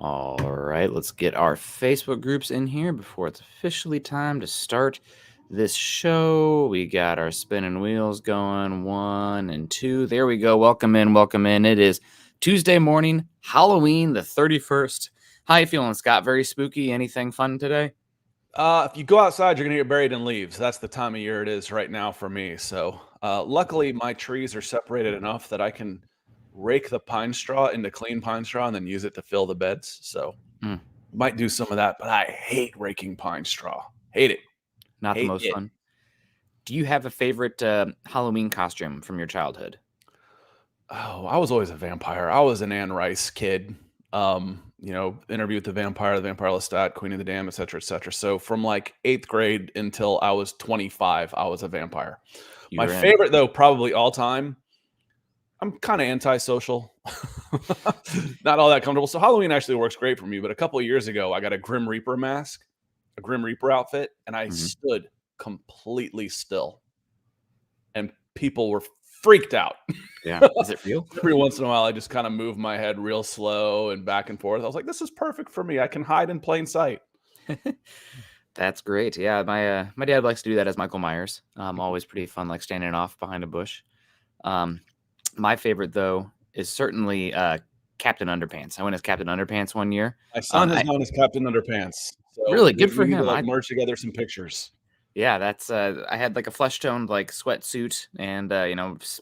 All right, let's get our Facebook groups in here before it's officially time to start this show. We got our spinning wheels going, 1 and 2. There we go. Welcome in, welcome in. It is Tuesday morning, Halloween the 31st. How you feeling, Scott? Very spooky. Anything fun today? If you go outside, you're gonna get buried in leaves. That's the time of year it is right now for me. So, luckily, my trees are separated enough that I can rake the pine straw into clean pine straw and then use it to fill the beds. So, Mm, might do some of that, but I hate raking pine straw. Hate it. not the Hate most it. fun. Do you have a favorite Halloween costume from your childhood? Oh, I was always a vampire. I was an Anne Rice kid. Interview with the Vampire Lestat, Queen of the Damned, etc., etc. So from like 8th grade until I was 25, I was a vampire. You My were in. favorite, though, probably all time. I'm kind of antisocial, not all that comfortable. So Halloween actually works great for me. But a couple of years ago, I got a Grim Reaper mask, a Grim Reaper outfit, and I Mhm. stood completely still, and people were freaked out. Yeah. Is it real? Every once in a while, I just kind of move my head real slow and back and forth. I was like, "This is perfect for me. I can hide in plain sight." That's great. Yeah, my dad likes to do that as Michael Myers. Always pretty fun, like standing off behind a bush. Um, my favorite though is certainly Captain Underpants. I went as Captain Underpants one year. My son has I gone as Captain Underpants, so really we, good for we need to him. like merge together some pictures. Yeah, that's I had like a flesh toned like sweatsuit and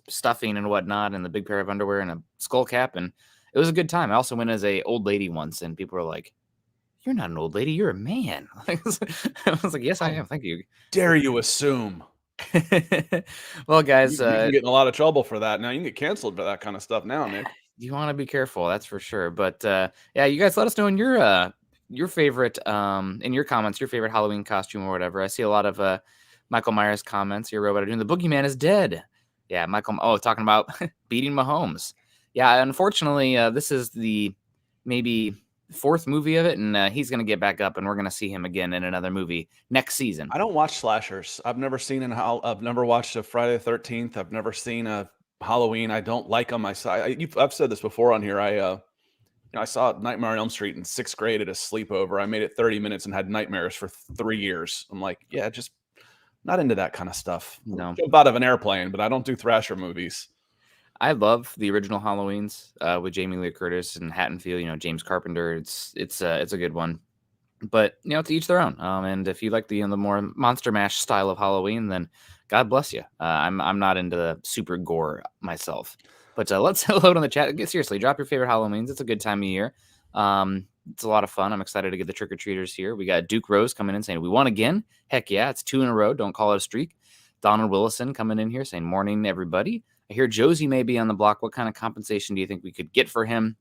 stuffing and whatnot, and the big pair of underwear and a skull cap, and it was a good time. I also went as a old lady once, and people were like, "You're not an old lady, you're a man." I was like, "Yes, I How am. Thank you." dare you assume? Well, guys, You can get in a lot of trouble for that. Now you can get canceled for that kind of stuff now, Nick. you want to be careful, that's for sure. But yeah, you guys let us know in your favorite in your comments, your favorite Halloween costume or whatever. I see a lot of Michael Myers comments here. Robot doing the boogeyman is dead. Yeah, Michael. Oh, talking about beating Mahomes. Yeah, unfortunately, this is the maybe fourth movie of it, and he's gonna get back up, and we're gonna see him again in another movie next season. I don't watch slashers. I've never watched a Friday the 13th. I've never seen a Halloween. I don't like them. I've said this before on here. I saw Nightmare on Elm Street in 6th grade at a sleepover. I made it 30 minutes and had nightmares for 3 years. I'm like, yeah, just not into that kind of stuff. No. Jump out of an airplane, but I don't do thrasher movies. I love the original Halloweens with Jamie Lee Curtis and Haddonfield. James Carpenter. It's a good one, but to each their own. And if you like the more Monster Mash style of Halloween, then God bless you. I'm not into the super gore myself, but let's load on the chat. Seriously, drop your favorite Halloweens. It's a good time of year. It's a lot of fun. I'm excited to get the trick or treaters here. We got Duke Rose coming in saying we won again. Heck yeah, it's 2 in a row. Don't call it a streak. Donald Willison coming in here saying morning everybody. I hear Josie may be on the block. What kind of compensation do you think we could get for him?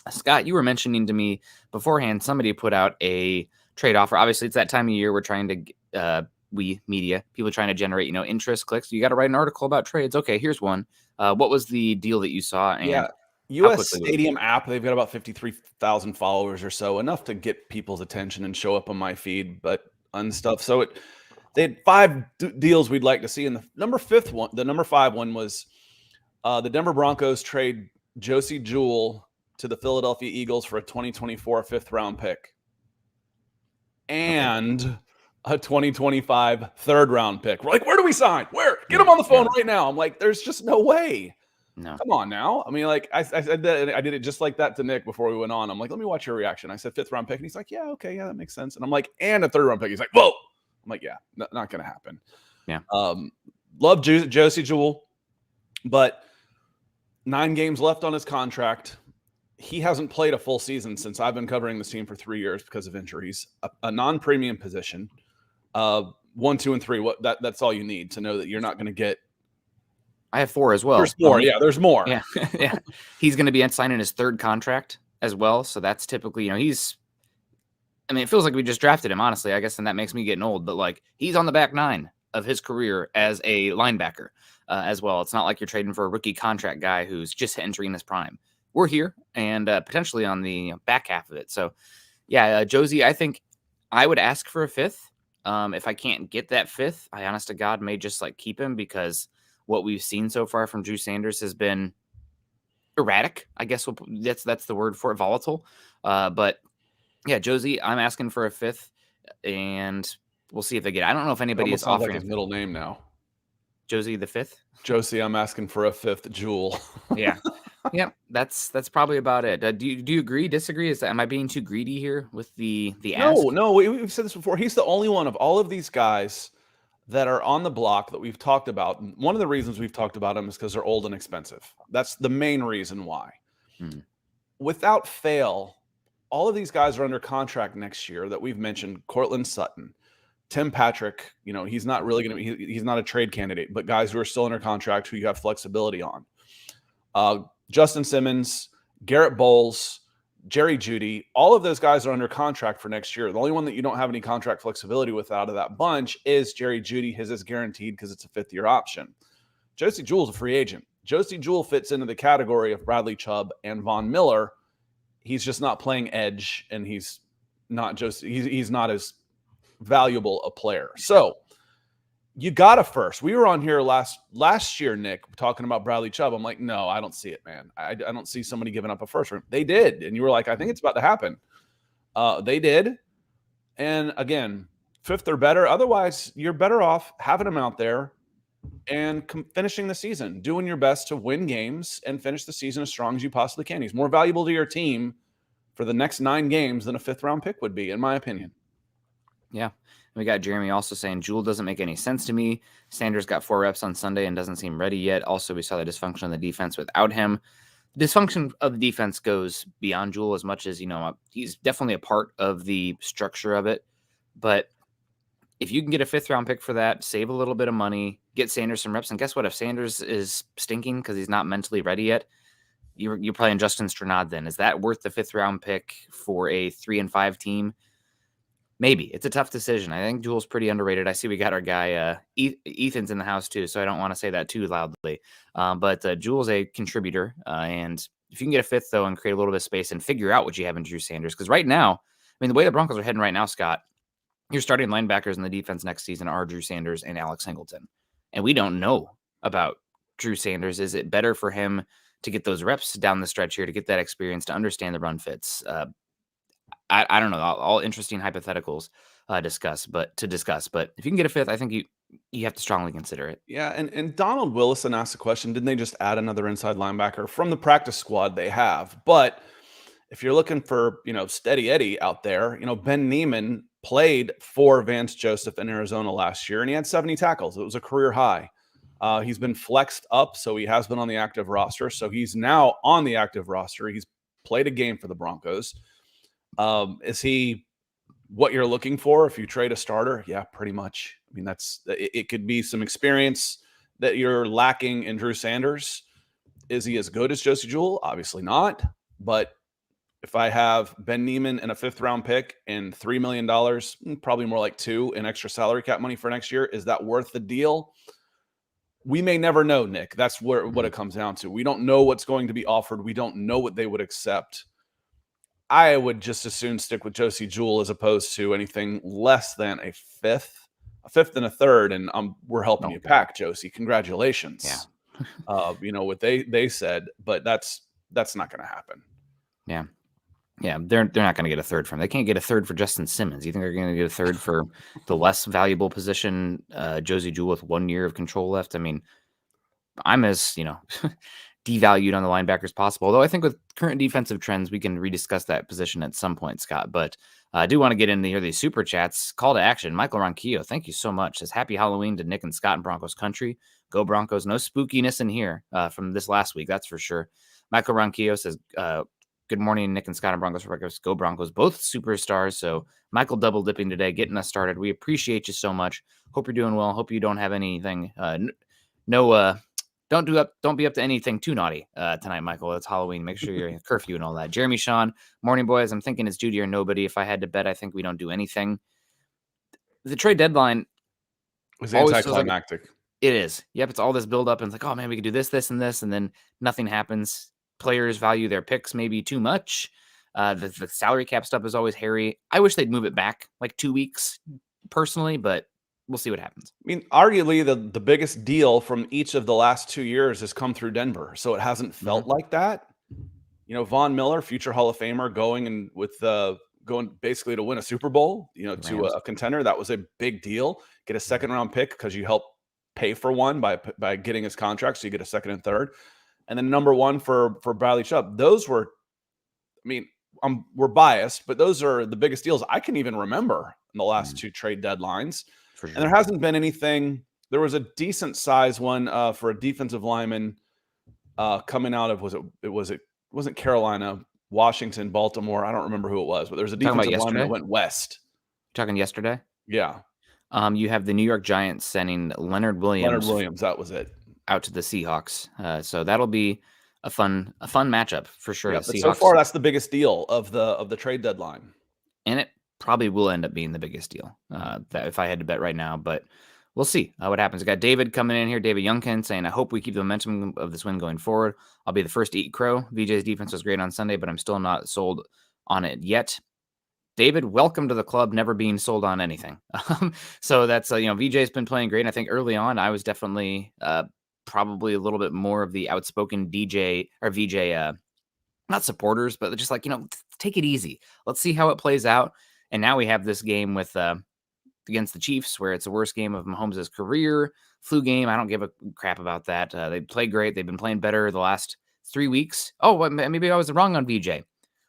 Scott, you were mentioning to me beforehand, somebody put out a trade offer. Obviously, it's that time of year we're trying to, we media, people trying to generate, interest, clicks. You got to write an article about trades. Okay, here's one. What was the deal that you saw, and Yeah. how US quickly would it Stadium be? app, they've got about 53,000 followers or so, enough to get people's attention and show up on my feed, but unstuff. They had five deals we'd like to see. And the number five one was the Denver Broncos trade Josie Jewell to the Philadelphia Eagles for a 2024 fifth round pick Okay. and a 2025 third round pick. We're like, where do we sign? Where? Get Yeah. him on the phone Yeah. right now. I'm like, there's just no way. No. Come on now. I mean, like I said that I did it just like that to Nick before we went on. I'm like, let me watch your reaction. I said fifth round pick, and he's like, yeah, okay, yeah, that makes sense. And I'm like, and a third round pick. He's like, whoa. I'm like, yeah, not gonna happen. Yeah. Love Josie Jewell, but 9 games left on his contract. He hasn't played a full season since I've been covering this team for 3 years because of injuries. A non-premium position. 1, 2, and 3. That's all you need to know that you're not going to get. I have 4 as well. There's more. Yeah, there's more. Yeah. Yeah. He's going to be signing his third contract as well. So that's typically, it feels like we just drafted him, honestly, I guess, and that makes me getting old, but like he's on the back 9 of his career as a linebacker as well. It's not like you're trading for a rookie contract guy who's just entering his prime. We're here and potentially on the back half of it. So yeah, Josie, I think I would ask for a 5th. If I can't get that 5th, I honest to God may just keep him, because what we've seen so far from Drew Sanders has been erratic. I guess that's the word for it, volatile. But yeah, Josie, I'm asking for a fifth, and we'll see if they get it. I don't know if It anybody almost is sounds like offering his middle name now. Josie the fifth. Josie, I'm asking for a fifth jewel. Yeah. Yep, that's probably about it. Do you agree, disagree? Am I being too greedy here with the No, ask? no, we've said this before. He's the only one of all of these guys that are on the block that we've talked about. One of the reasons we've talked about them is because they're old and expensive. That's the main reason why. Hmm. Without fail, all of these guys are under contract next year that we've mentioned. Cortland Sutton, Tim Patrick, he's not really going to be, he's not a trade candidate, but guys who are still under contract who you have flexibility on. Justin Simmons, Garrett Bowles, Jerry Jeudy, all of those guys are under contract for next year. The only one that you don't have any contract flexibility with out of that bunch is Jerry Jeudy. His is guaranteed because it's a fifth-year option. Josie Jewell's a free agent. Josie Jewell fits into the category of Bradley Chubb and Von Miller. He's just not playing edge, and he's not as valuable a player. So you got a first. We were on here last year, Nick, talking about Bradley Chubb. I'm like, no, I don't see it, man. I don't see somebody giving up a first round. They did, and you were like, I think it's about to happen. They did, and again, fifth or better. Otherwise, you're better off having him out there and finishing the season, doing your best to win games and finish the season as strong as you possibly can. He's more valuable to your team for the next 9 games than a fifth-round pick would be, in my opinion. Yeah. We got Jeremy also saying Jewell doesn't make any sense to me. Sanders got 4 reps on Sunday and doesn't seem ready yet. Also, we saw the dysfunction of the defense without him. Dysfunction of the defense goes beyond Jewell as much as, he's definitely a part of the structure of it. But if you can get a fifth-round pick for that, save a little bit of money, get Sanders some reps, and guess what? If Sanders is stinking because he's not mentally ready yet, you're playing Justin Stranad then. Is that worth the fifth-round pick for a 3-5 team? Maybe. It's a tough decision. I think Jewell's pretty underrated. I see we got our guy Ethan's in the house too, so I don't want to say that too loudly. But Jewell's a contributor, and if you can get a fifth, though, and create a little bit of space and figure out what you have in Drew Sanders, because right now, the way the Broncos are heading right now, Scott, your starting linebackers in the defense next season are Drew Sanders and Alex Singleton. And we don't know about Drew Sanders. Is it better for him to get those reps down the stretch here, to get that experience, to understand the run fits? I don't know. All interesting hypotheticals discuss. But if you can get a fifth, I think you have to strongly consider it. Yeah, and Donald Willison asked the question, didn't they just add another inside linebacker from the practice squad they have? But if you're looking for, steady Eddie out there, Ben Neiman played for Vance Joseph in Arizona last year, and he had 70 tackles. It was a career high. He's been flexed up, so he has been on the active roster. So he's now on the active roster. He's played a game for the Broncos. Is he what you're looking for if you trade a starter? Yeah, pretty much. It could be some experience that you're lacking in Drew Sanders. Is he as good as Josie Jewell? Obviously not. But if I have Ben Neiman and a fifth-round pick and $3 million, probably more like $2 million in extra salary cap money for next year, is that worth the deal? We may never know, Nick. That's what it comes down to. We don't know what's going to be offered. We don't know what they would accept. I would just as soon stick with Josie Jewell as opposed to anything less than a fifth and a third. And we're helping you pack, Josie. Congratulations. Yeah. What they said, but that's not going to happen. Yeah. Yeah, they're not going to get a third from. They can't get a third for Justin Simmons. You think they're going to get a third for the less valuable position, Josie Jewell, with 1 year of control left? I'm as devalued on the linebackers as possible. Although I think with current defensive trends, we can rediscuss that position at some point, Scott. But I do want to get into here these super chats. Call to action. Michael Ronquillo, thank you so much. Says happy Halloween to Nick and Scott in Broncos country. Go Broncos. No spookiness in here from this last week, that's for sure. Michael Ronquillo says, good morning, Nick and Scott and Broncos. Go Broncos. Both superstars. So Michael double dipping today, getting us started. We appreciate you so much. Hope you're doing well. Hope you don't have anything. Don't be up to anything too naughty tonight, Michael. It's Halloween. Make sure you're in curfew and all that. Jeremy Sean, morning boys. I'm thinking it's Judy or nobody. If I had to bet, I think we don't do anything. The trade deadline is anticlimactic. It is. Yep. It's all this build up and it's like, oh man, we could do this, this, and this, and then nothing happens. Players value their picks maybe too much. The salary cap stuff is always hairy. I wish they'd move it back like 2 weeks personally, but we'll see what happens. Arguably the biggest deal from each of the last 2 years has come through Denver. So it hasn't felt like that. Von Miller, future Hall of Famer, going basically to win a Super Bowl, to Rams. a contender. That was a big deal. Get a second round pick because you help pay for one by getting his contract, so you get a second and third. And then number one for Bradley Chubb. Those were, I mean, we're biased, but those are the biggest deals I can even remember in the last two trade deadlines. For And there sure. hasn't been anything. There was a decent size one for a defensive lineman coming out of it wasn't Carolina, Washington, Baltimore. I don't remember who it was, but there was a Talking about defensive lineman that yesterday? went west. Talking yesterday? Yeah, You have the New York Giants sending Leonard Leonard Williams Williams. That was it. out to the Seahawks. So that'll be a fun matchup for sure. Yeah, The but so Seahawks, far that's the biggest deal of the trade deadline. and it probably will end up being the biggest deal. That if I had to bet right now, but we'll see what happens. I got David coming in here, David Youngkin, saying, "I hope we keep the momentum of this win going forward. I'll be the first to eat crow. VJ's defense was great on Sunday, but I'm still not sold on it yet." David, welcome to the club, never being sold on anything. So that's, VJ's been playing great. And I think early on, I was definitely probably a little bit more of the outspoken DJ or VJ, not supporters, but just like, take it easy. Let's see how it plays out. And now we have this game with against the Chiefs, where it's the worst game of Mahomes' career. Flu game. I don't give a crap about that. They played great. They've been playing better the last 3 weeks. Oh, maybe I was wrong on VJ.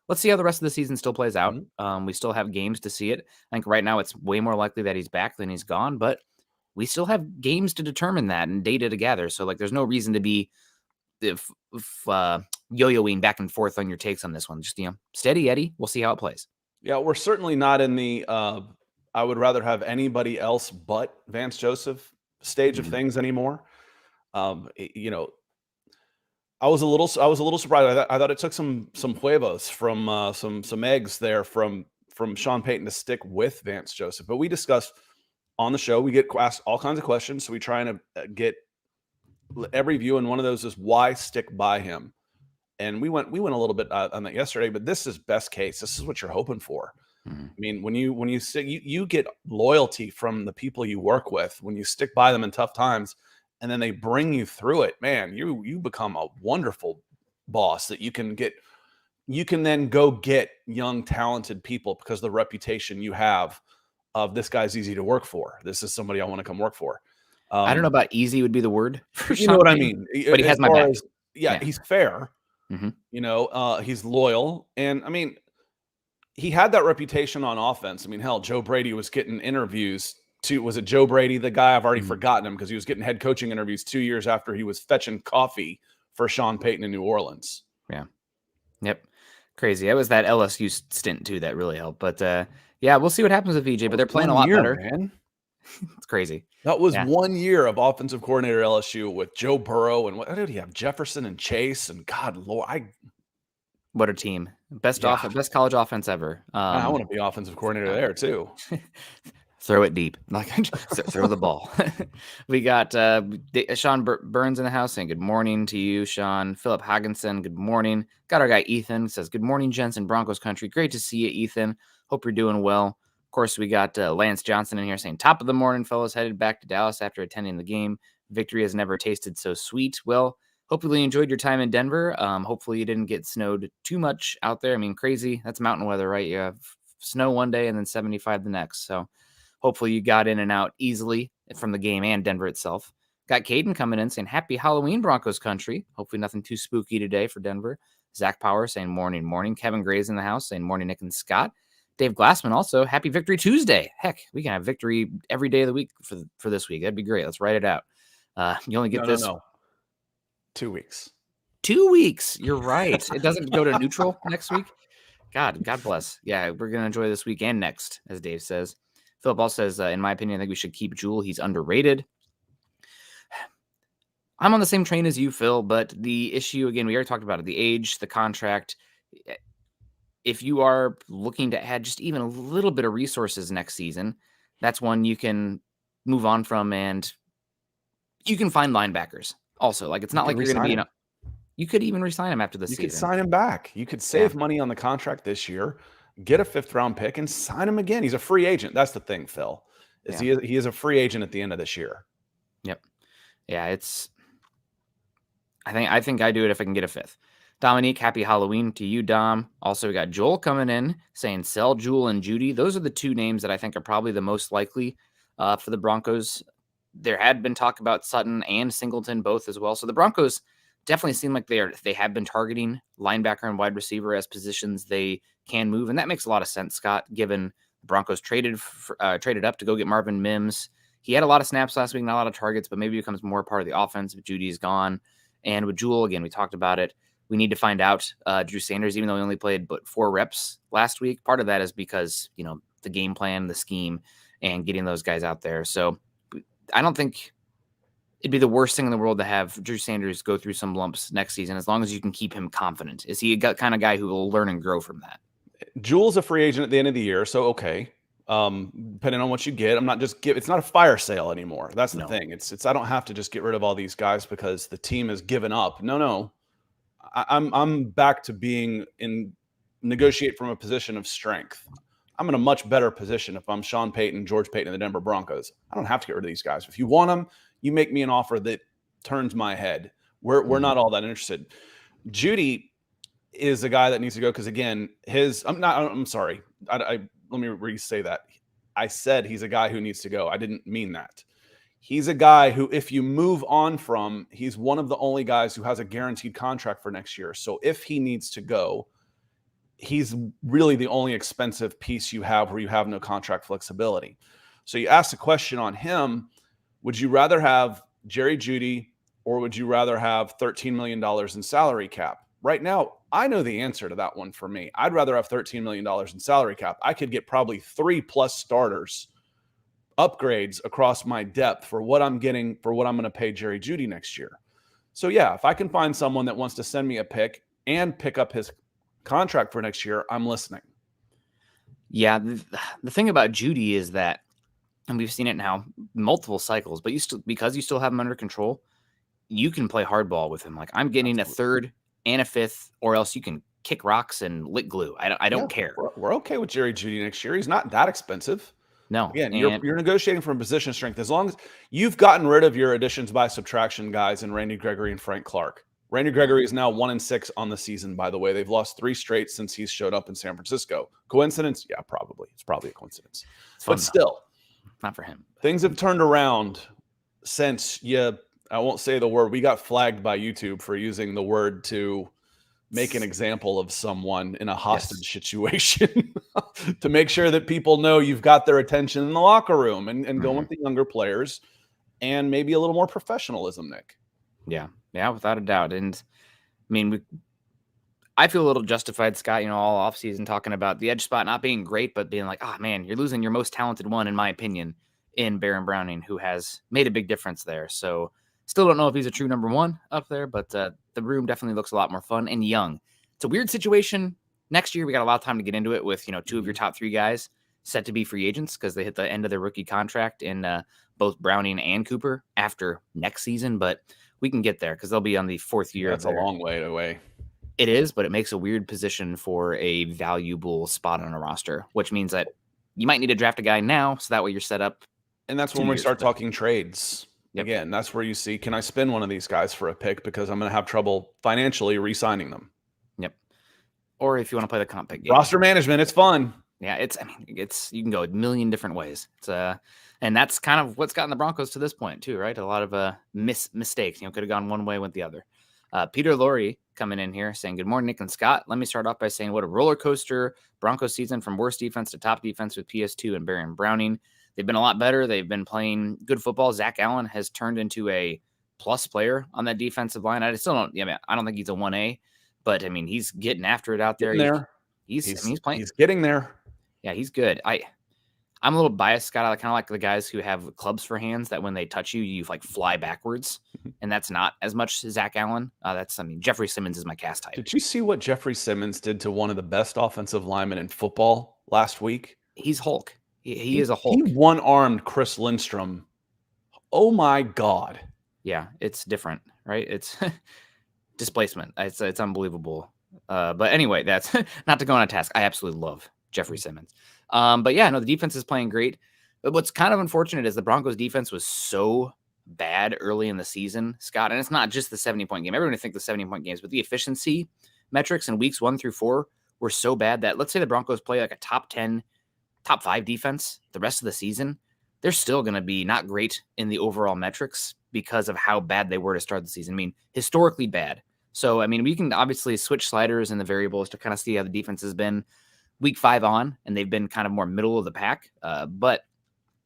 Let's see how the rest of the season still plays out. We still have games to see it. I think right now it's way more likely that he's back than he's gone, but we still have games to determine that and data to gather. So there's no reason to be yo-yoing back and forth on your takes on this one. Just steady Eddie. We'll see how it plays. Yeah, we're certainly not in the I would rather have anybody else but Vance Joseph stage of things anymore. I was a little surprised. I thought it took some huevos from some eggs there from Sean Payton to stick with Vance Joseph. But we discussed on the show, we get asked all kinds of questions, so we try and get every view, and one of those is why stick by him. And we went a little bit on that yesterday, but this is best case. This is what you're hoping for. I mean, when you stick, you get loyalty from the people you work with when you stick by them in tough times, and then they bring you through it. Man, you become a wonderful boss that you can get. You can then go get young, talented people because the reputation you have of this guy's easy to work for. This is somebody I want to come work for. I don't know about easy would be the word for You know what I Payton, mean? but he has my back. Yeah, he's fair. He's loyal, and I mean, he had that reputation on offense. I mean, hell, Joe Brady was getting interviews. Was it Joe Brady, the guy? I've already forgotten him because he was getting head coaching interviews 2 years after he was fetching coffee for Sean Payton in New Orleans. Yeah. Yep. Crazy. It was that LSU stint too that really helped. But yeah, we'll see what happens with VJ. But they're playing a lot better. Man. It's crazy. That was 1 year of offensive coordinator at LSU with Joe Burrow and what did he have? Jefferson and Chase and God Lord, what a team! Best best college offense ever. I want to be offensive coordinator there too. Throw it deep, like throw the ball. We got Sean Burns in the house saying good morning to you, Sean. Philip Hagginson, good morning. Got our guy Ethan says good morning, gents in Broncos country. Great to see you, Ethan. Hope you're doing well. Of course, we got Lance Johnson in here saying top of the morning, fellas. Headed back to Dallas after attending the game. Victory has never tasted so sweet. Well, hopefully you enjoyed your time in Denver. Hopefully you didn't get snowed too much out there. I mean, crazy. That's mountain weather, right? You have snow one day and then 75 the next. So hopefully you got in and out easily from the game and Denver itself. Got Caden coming in saying happy Halloween, Broncos country. Hopefully nothing too spooky today for Denver. Zach Power saying morning, morning. Kevin Gray's in the house saying morning, Nick and Scott. Dave Glassman also happy Victory Tuesday. Heck, we can have victory every day of the week for this week. That'd be great. Let's write it out. You only get this. 2 weeks. 2 weeks. You're right. It doesn't go to neutral next week. God bless. Yeah, we're going to enjoy this week and next, as Dave says. Philip also says, in my opinion, I think we should keep Jewel. He's underrated. I'm on the same train as you, Phil, but the issue, again, we already talked about it, the age, the contract. If you are looking to add just even a little bit of resources next season, that's one you can move on from, and you can find linebackers also. Like, it's not like you're going to be you could even resign him after the season. You could sign him back. You could save money on the contract this year, get a 5th round pick, and sign him again. He's a free agent. That's the thing, Phil. He is a free agent at the end of this year. Yep. Yeah, I think I do it if I can get a 5th. Dominique, happy Halloween to you, Dom. Also, we got Joel coming in saying sell Jewel and Judy. Those are the two names that I think are probably the most likely for the Broncos. There had been talk about Sutton and Singleton both as well. So the Broncos definitely seem like they have been targeting linebacker and wide receiver as positions they can move, and that makes a lot of sense, Scott. Given the Broncos traded up to go get Marvin Mims. He had a lot of snaps last week, not a lot of targets, but maybe becomes more part of the offense if Judy's gone. And with Jewel, again, we talked about it. We need to find out Drew Sanders, even though he only played 4 reps last week. Part of that is because, the game plan, the scheme, and getting those guys out there. So I don't think it'd be the worst thing in the world to have Drew Sanders go through some lumps next season, as long as you can keep him confident. Is he a kind of guy who will learn and grow from that? Jewel's a free agent at the end of the year, so okay. Depending on what you get, I'm not just it's not a fire sale anymore. That's the thing. It's I don't have to just get rid of all these guys because the team has given up. No. I'm back to being negotiate from a position of strength. I'm in a much better position if I'm Sean Payton, George Payton, and the Denver Broncos. I don't have to get rid of these guys. If you want them, you make me an offer that turns my head. We're not all that interested. Judy is a guy that needs to go because again, I'm sorry. Let me re-say that. I said he's a guy who needs to go. I didn't mean that. He's a guy who, if you move on from, he's one of the only guys who has a guaranteed contract for next year. So if he needs to go, he's really the only expensive piece you have where you have no contract flexibility. So you ask the question on him, would you rather have Jerry Jeudy or would you rather have $13 million in salary cap? Right now, I know the answer to that one for me. I'd rather have $13 million in salary cap. I could get probably 3+ starters, upgrades across my depth for what I'm getting, for what I'm going to pay Jerry Jeudy next year. So yeah, if I can find someone that wants to send me a pick and pick up his contract for next year, I'm listening. Yeah, the thing about Jeudy is that, and we've seen it now multiple cycles, but because you still have him under control, you can play hardball with him. Like, I'm getting Absolutely. a third and a fifth, or else you can kick rocks and lick glue. I don't care. We're okay with Jerry Jeudy next year. He's not that expensive. No. Again, you're negotiating from a position of strength. As long as you've gotten rid of your additions by subtraction guys in Randy Gregory and Frank Clark. Randy Gregory is now 1-6 on the season, by the way. They've lost 3 straight since he's showed up in San Francisco. Coincidence? Yeah, probably. It's probably a coincidence. But still, not for him. Things have turned around since I won't say the word. We got flagged by YouTube for using the word to make an example of someone in a hostage situation to make sure that people know you've got their attention in the locker room and going with the younger players and maybe a little more professionalism, Nick. Yeah, without a doubt. And I mean, I feel a little justified, Scott, all offseason talking about the edge spot not being great, but being like, oh man, you're losing your most talented one, in my opinion, in Baron Browning, who has made a big difference there. So still don't know if he's a true number one up there, but the room definitely looks a lot more fun and young. It's a weird situation. Next year, we got a lot of time to get into it with, 2 of your top 3 guys set to be free agents because they hit the end of their rookie contract in both Browning and Cooper after next season. But we can get there because they'll be on the 4th year. That's a long way away. It is, but it makes a weird position for a valuable spot on a roster, which means that you might need to draft a guy now so that way you're set up. And that's when we start talking trades. Yep. Again, that's where you see, can I spend one of these guys for a pick because I'm going to have trouble financially re-signing them. Yep. Or if you want to play the comp pick game. Roster management, it's fun. Yeah, you can go a million different ways. It's and that's kind of what's gotten the Broncos to this point too, right? A lot of mistakes. Could have gone one way, went the other. Peter Laurie coming in here saying, good morning, Nick and Scott. Let me start off by saying what a roller coaster Broncos season from worst defense to top defense with PS2 and Baron Browning. They've been a lot better. They've been playing good football. Zach Allen has turned into a plus player on that defensive line. I don't think he's a 1A, but he's getting after it out there. He's playing. He's getting there. Yeah, he's good. I'm a little biased, Scott. I kind of like the guys who have clubs for hands that when they touch you, you fly backwards. And that's not as much Zach Allen. Jeffrey Simmons is my cast type. Did you see what Jeffrey Simmons did to one of the best offensive linemen in football last week? He's Hulk. He is a Hulk. He one-armed Chris Lindstrom. Oh my God. Yeah, it's different, right? It's displacement. It's unbelievable. But anyway, that's not to go on a task. I absolutely love Jeffrey Simmons. But yeah, no, the defense is playing great. But what's kind of unfortunate is the Broncos defense was so bad early in the season, Scott, and it's not just the 70-point game. Everyone think the 70-point games, but the efficiency metrics in weeks 1 through 4 were so bad that let's say the Broncos play like a top 10, top 5 defense the rest of the season, they're still going to be not great in the overall metrics because of how bad they were to start the season. I mean, historically bad. So, I mean, we can obviously switch sliders and the variables to kind of see how the defense has been week 5 on, and they've been kind of more middle of the pack. But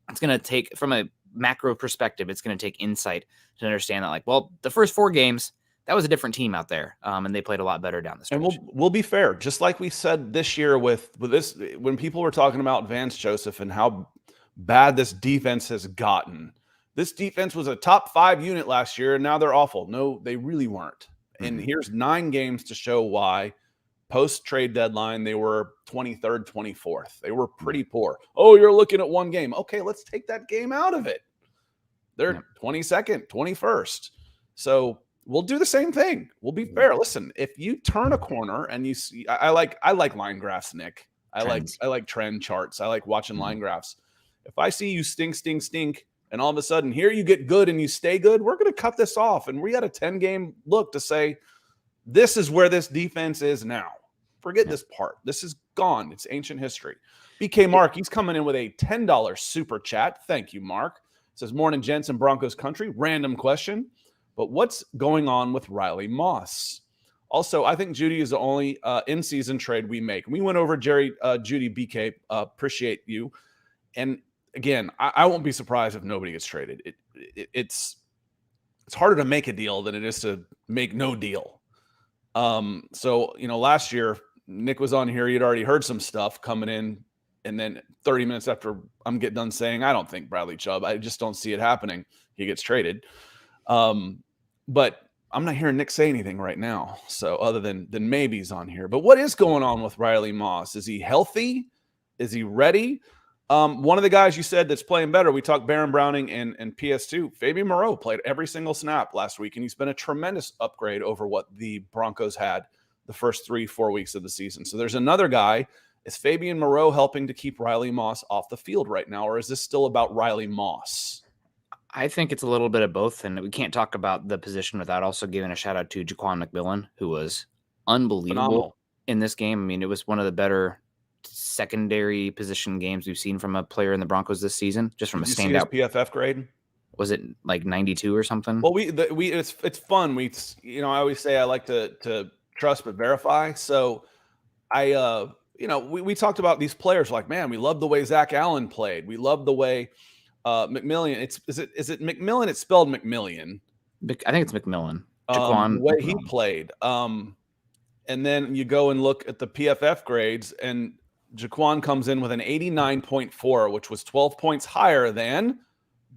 it's going to take, from a macro perspective, it's going to take insight to understand that, like, well, the first 4 games, that was a different team out there, and they played a lot better down the stretch. And we'll be fair, just like we said this year with this, when people were talking about Vance Joseph and how bad this defense has gotten. This defense was a top 5 unit last year, and now they're awful. No, they really weren't. And here's 9 games to show why. Post-trade deadline, they were 23rd, 24th. They were pretty poor. Oh, you're looking at 1 game. Okay, let's take that game out of it. They're 22nd, 21st. So we'll do the same thing. We'll be fair. Listen, if you turn a corner and you see, I like line graphs, Nick. I like trend charts. I like watching line graphs. If I see you stink, and all of a sudden here you get good and you stay good, we're going to cut this off. And we had a 10-game look to say, this is where this defense is now. Forget this part. This is gone. It's ancient history. BK Mark, he's coming in with a $10 super chat. Thank you, Mark. Says, morning, gents in Broncos country. Random question, but what's going on with Riley Moss? Also, I think Judy is the only in-season trade we make. We went over Judy, BK. Appreciate you. And again, I won't be surprised if nobody gets traded. It's harder to make a deal than it is to make no deal. So, last year, Nick was on here. He'd already heard some stuff coming in. And then 30 minutes after I'm getting done saying, I don't think Bradley Chubb, I just don't see it happening, he gets traded. But I'm not hearing Nick say anything right now. So other than maybe he's on here. But what is going on with Riley Moss? Is he healthy? Is he ready? One of the guys you said that's playing better, we talked Baron Browning and PS2. Fabian Moreau played every single snap last week, and he's been a tremendous upgrade over what the Broncos had the first 3-4 weeks of the season. So there's another guy. Is Fabian Moreau helping to keep Riley Moss off the field right now, or is this still about Riley Moss? I think it's a little bit of both, and we can't talk about the position without also giving a shout-out to Jaquan McMillan, who was unbelievable in this game. I mean, it was one of the better secondary position games we've seen from a player in the Broncos this season, just from a standout. PFF grade? Was it like 92 or something? Well, it's fun. I always say I like to trust but verify. So we talked about these players like, man, we love the way Zach Allen played. We love the way McMillian. Is it McMillan? It's spelled McMillian. I think it's McMillan. Jaquan, the way he played. And then you go and look at the PFF grades, and Jaquan comes in with an 89.4, which was 12 points higher than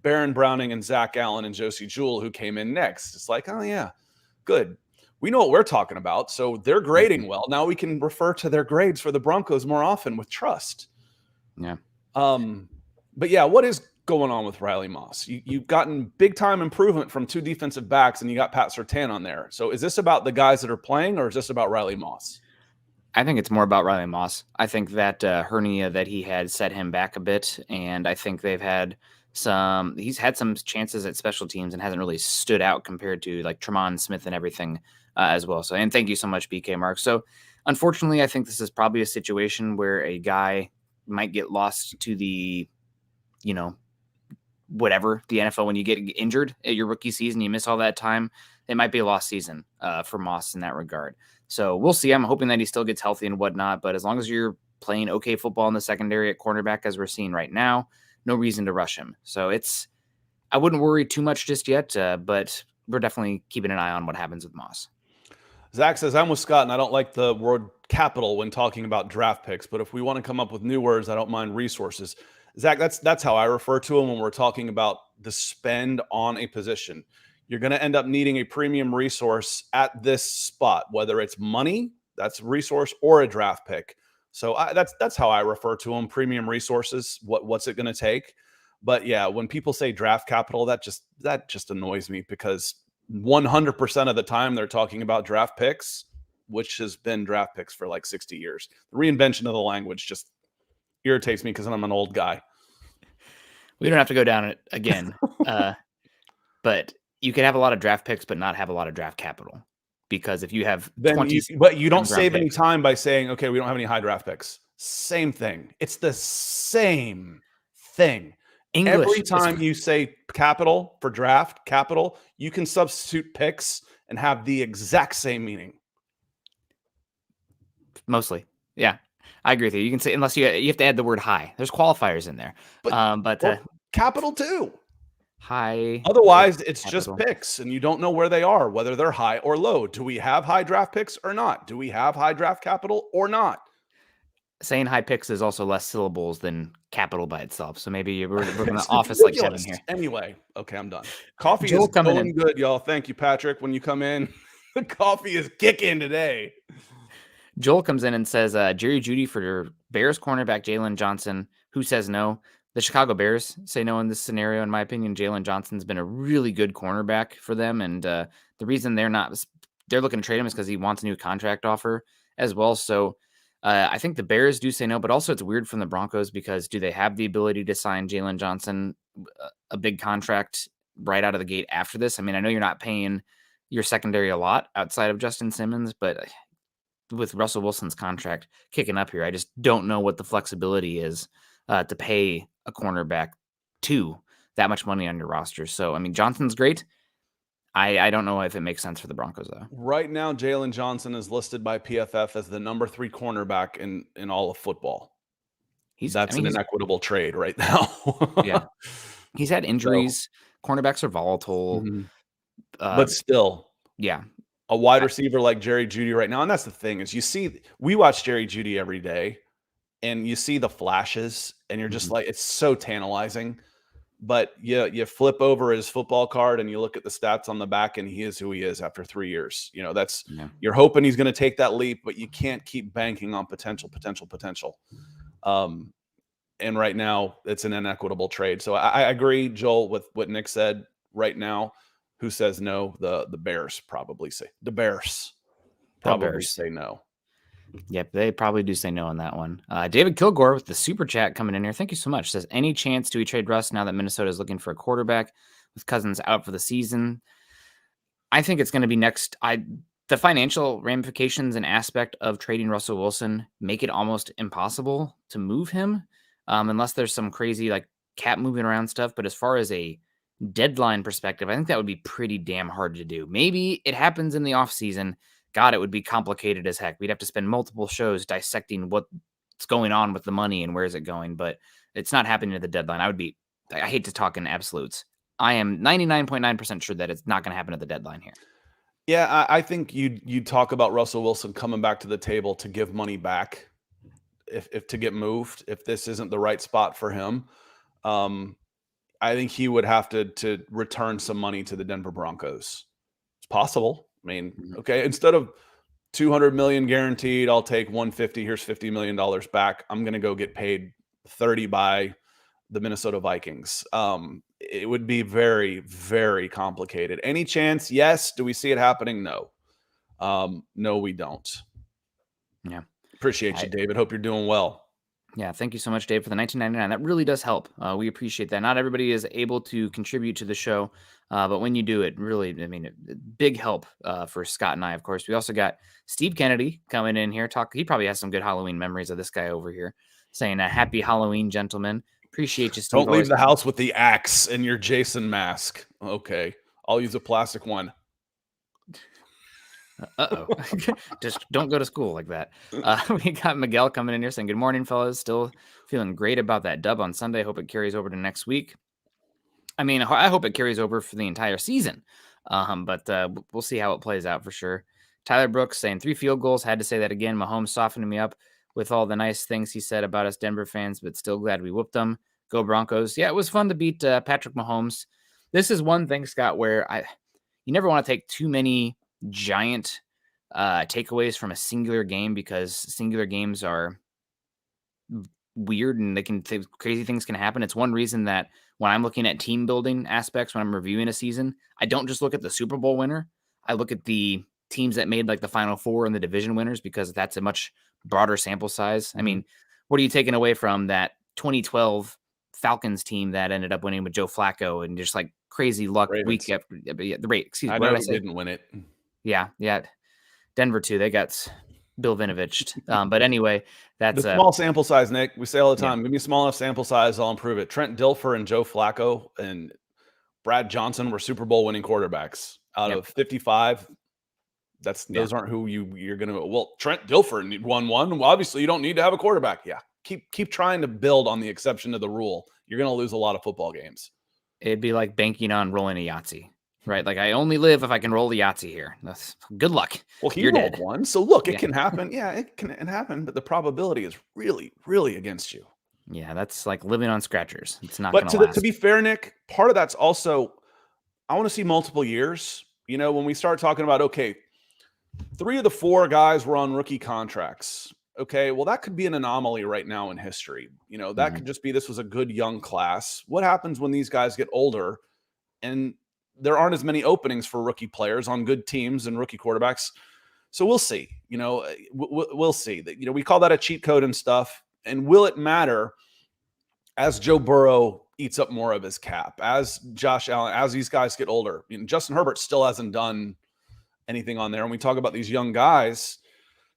Baron Browning and Zach Allen and Josie Jewell, who came in next. It's like, oh yeah, good. We know what we're talking about. So they're grading well. Now we can refer to their grades for the Broncos more often with trust. Yeah. But yeah, what is going on with Riley Moss? You've gotten big time improvement from 2 defensive backs, and you got Pat Surtain on there. So is this about the guys that are playing, or is this about Riley Moss? I think it's more about Riley Moss. I think that hernia that he had set him back a bit, and I think he's had some chances at special teams and hasn't really stood out compared to like Tremont Smith and everything as well. So, and thank you so much, BK Mark. So unfortunately, I think this is probably a situation where a guy might get lost to the, the NFL. When you get injured at your rookie season, you miss all that time. It might be a lost season for Moss in that regard. So we'll see. I'm hoping that he still gets healthy and whatnot, but as long as you're playing okay football in the secondary at cornerback, as we're seeing right now, no reason to rush him. So I wouldn't worry too much just yet, but we're definitely keeping an eye on what happens with Moss. Zach says, I'm with Scott, and I don't like the word capital when talking about draft picks, but if we want to come up with new words, I don't mind resources. Zach, that's how I refer to them when we're talking about the spend on a position. You're going to end up needing a premium resource at this spot, whether it's money, that's a resource, or a draft pick. So that's how I refer to them, premium resources. What's it going to take? But yeah, when people say draft capital, that just annoys me, because 100% of the time they're talking about draft picks, which has been draft picks for like 60 years. The reinvention of the language just irritates me because I'm an old guy. We don't have to go down it again. but you could have a lot of draft picks, but not have a lot of draft capital. Because if you have Then 20 but you don't 7th round save any picks, time by saying, okay, we don't have any high draft picks. Same thing. It's the same thing. English Every is time you say capital for draft, capital, you can substitute picks and have the exact same meaning. mostly. Yeah, I agree with you. You can say, unless you have to add the word high. There's qualifiers in there. But Or capital too. high. Otherwise, it's just Capital. picks, and you don't know where they are, whether they're high or low. Do we have high draft picks or not? Do we have high draft capital or not? Saying high picks is also less syllables than capital by itself. So maybe we're going to It's office like Kevin ridiculous. here. Anyway, okay, I'm done. Coffee Joel is coming going in. good, y'all. Thank you, Patrick. When you come in, the coffee is kicking today. Joel comes in and says, Jerry Jeudy for Bears cornerback Jalen Johnson. Who says no? The Chicago Bears say no in this scenario. In my opinion, Jalen Johnson's been a really good cornerback for them. And the reason they're looking to trade him is because he wants a new contract offer as well. So I think the Bears do say no, but also it's weird from the Broncos because do they have the ability to sign Jalen Johnson a big contract right out of the gate after this? I mean, I know you're not paying your secondary a lot outside of Justin Simmons, but with Russell Wilson's contract kicking up here, I just don't know what the flexibility is to pay a cornerback to that much money on your roster. So, I mean, Johnson's great. I don't know if it makes sense for the Broncos, though. Right now, Jalen Johnson is listed by PFF as the number 3 cornerback in all of football. That's an inequitable trade right now. Yeah. He's had injuries. Cornerbacks are volatile. But still, yeah. a wide receiver like Jerry Jeudy right now, and that's the thing is we watch Jerry Jeudy every day, and you see the flashes, and you're just like, it's so tantalizing. But you flip over his football card and you look at the stats on the back, and he is who he is after 3 years. You're hoping he's going to take that leap, but you can't keep banking on potential. And right now, it's an inequitable trade. So I agree, Joel, with what Nick said. Right now, who says no? The Bears probably say say no. Yep, they probably do say no on that one. David Kilgore with the super chat coming in here. Thank you so much. Says, any chance do we trade Russ now that Minnesota is looking for a quarterback with Cousins out for the season? I think it's going to be next. The financial ramifications and aspect of trading Russell Wilson make it almost impossible to move him unless there's some crazy like cap moving around stuff. But as far as a deadline perspective, I think that would be pretty damn hard to do. Maybe it happens in the offseason. God, it would be complicated as heck. We'd have to spend multiple shows dissecting what's going on with the money and where is it going, but it's not happening at the deadline. I hate to talk in absolutes. I am 99.9% sure that it's not going to happen at the deadline here. Yeah, I think you talk about Russell Wilson coming back to the table to give money back if to get moved, if this isn't the right spot for him. I think he would have to return some money to the Denver Broncos. It's possible. I mean, okay, instead of $200 million guaranteed, I'll take 150. Here's $50 million back. I'm going to go get paid 30 by the Minnesota Vikings. It would be very, very complicated. Any chance? Yes. Do we see it happening? No. No, we don't. Yeah. Appreciate you, David. Hope you're doing well. Yeah, thank you so much, Dave, for the $19.99. That really does help. We appreciate that. Not everybody is able to contribute to the show, but when you do, it really, big help for Scott and I, of course. We also got Steve Kennedy coming in here. He probably has some good Halloween memories of this guy over here, saying, happy Halloween, gentlemen. Appreciate you, Steve. Don't leave the house with the axe and your Jason mask. Okay, I'll use a plastic one. Just don't go to school like that. We got Miguel coming in here saying, good morning, fellas. Still feeling great about that dub on Sunday. Hope it carries over to next week. I mean, I hope it carries over for the entire season. But we'll see how it plays out for sure. Tyler Brooks saying 3 field goals. Had to say that again. Mahomes softening me up with all the nice things he said about us Denver fans, but still glad we whooped them. Go Broncos. Yeah, it was fun to beat Patrick Mahomes. This is one thing, Scott, where you never want to take too many giant takeaways from a singular game because singular games are weird and crazy things can happen. It's one reason that when I'm looking at team building aspects, when I'm reviewing a season, I don't just look at the Super Bowl winner. I look at the teams that made like the Final Four and the division winners because that's a much broader sample size. I mean, what are you taking away from that 2012 Falcons team that ended up winning with Joe Flacco and just like crazy luck week Ravens. after the rate. Excuse me, I what know did I who say? didn't win it. Yeah. Denver too. They got Bill Vinovich. But anyway, The that's small sample size, Nick. We say all the yeah, time, give me a small enough sample size, I'll improve it. Trent Dilfer and Joe Flacco and Brad Johnson were Super Bowl winning quarterbacks. Out yep, of 55, yeah. those aren't who you're gonna. Well, Trent Dilfer won one. Well, obviously, you don't need to have a quarterback. Yeah, keep trying to build on the exception to the rule. You're gonna lose a lot of football games. It'd be like banking on rolling a Yahtzee, right? Like I only live if I can roll the Yahtzee here. That's good luck. Well, he You're rolled dead. one, so look, it Yeah, can happen. Yeah, it can happen, but the probability is really, really against you. yeah. That's like living on scratchers. It's not But gonna to last. be fair, Nick, part of that's also I want to see multiple years. You know, when we start talking about okay, 3 of the 4 guys were on rookie contracts. Okay, well, that could be an anomaly right now in history. You know, that Mhm. could just be this was a good young class. What happens when these guys get older and there aren't as many openings for rookie players on good teams and rookie quarterbacks? So we'll see. You know, we'll see. That you know, we call that a cheat code and stuff. And will it matter as Joe Burrow eats up more of his cap, as Josh Allen, as these guys get older? You know, Justin Herbert still hasn't done anything on there. And we talk about these young guys.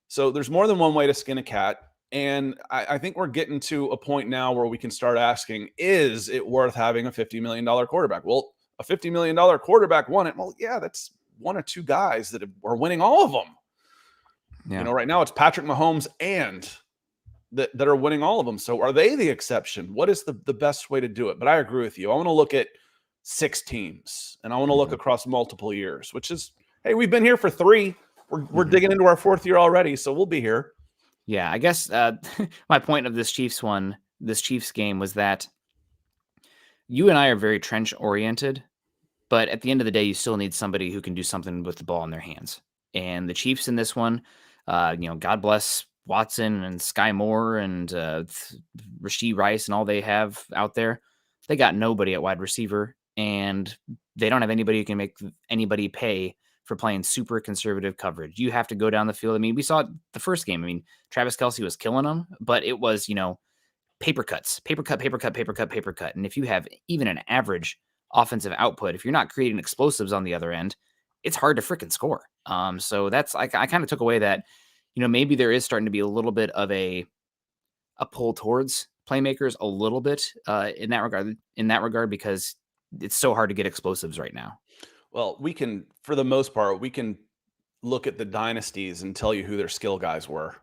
So there's more than one way to skin a cat. And I think we're getting to a point now where we can start asking, is it worth having a $50 million quarterback? Well, a $50 million quarterback won it. Well, yeah, that's 1 or 2 guys that are winning all of them. Yeah. You know, right now it's Patrick Mahomes and that are winning all of them. So are they the exception? What is the best way to do it? But I agree with you. I want to look at 6 teams and I want to look Mhm. across multiple years, which is, hey, we've been here for 3. We're Mhm. digging into our 4th year already, so we'll be here. Yeah, I guess my point of this Chiefs game was that you and I are very trench oriented, but at the end of the day, you still need somebody who can do something with the ball in their hands. And the Chiefs in this one, God bless Watson and Sky Moore and Rasheed Rice and all they have out there. They got nobody at wide receiver, and they don't have anybody who can make anybody pay for playing super conservative coverage. You have to go down the field. I mean, we saw it the first game. I mean, Travis Kelsey was killing them, but it was, paper cuts, paper cut, paper cut, paper cut, paper cut. And if you have even an average offensive output, if you're not creating explosives on the other end, it's hard to freaking score. So that's I kind of took away that, maybe there is starting to be a little bit of a pull towards playmakers a little bit in that regard. Because it's so hard to get explosives right now. Well, we can, for the most part, we can look at the dynasties and tell you who their skill guys were.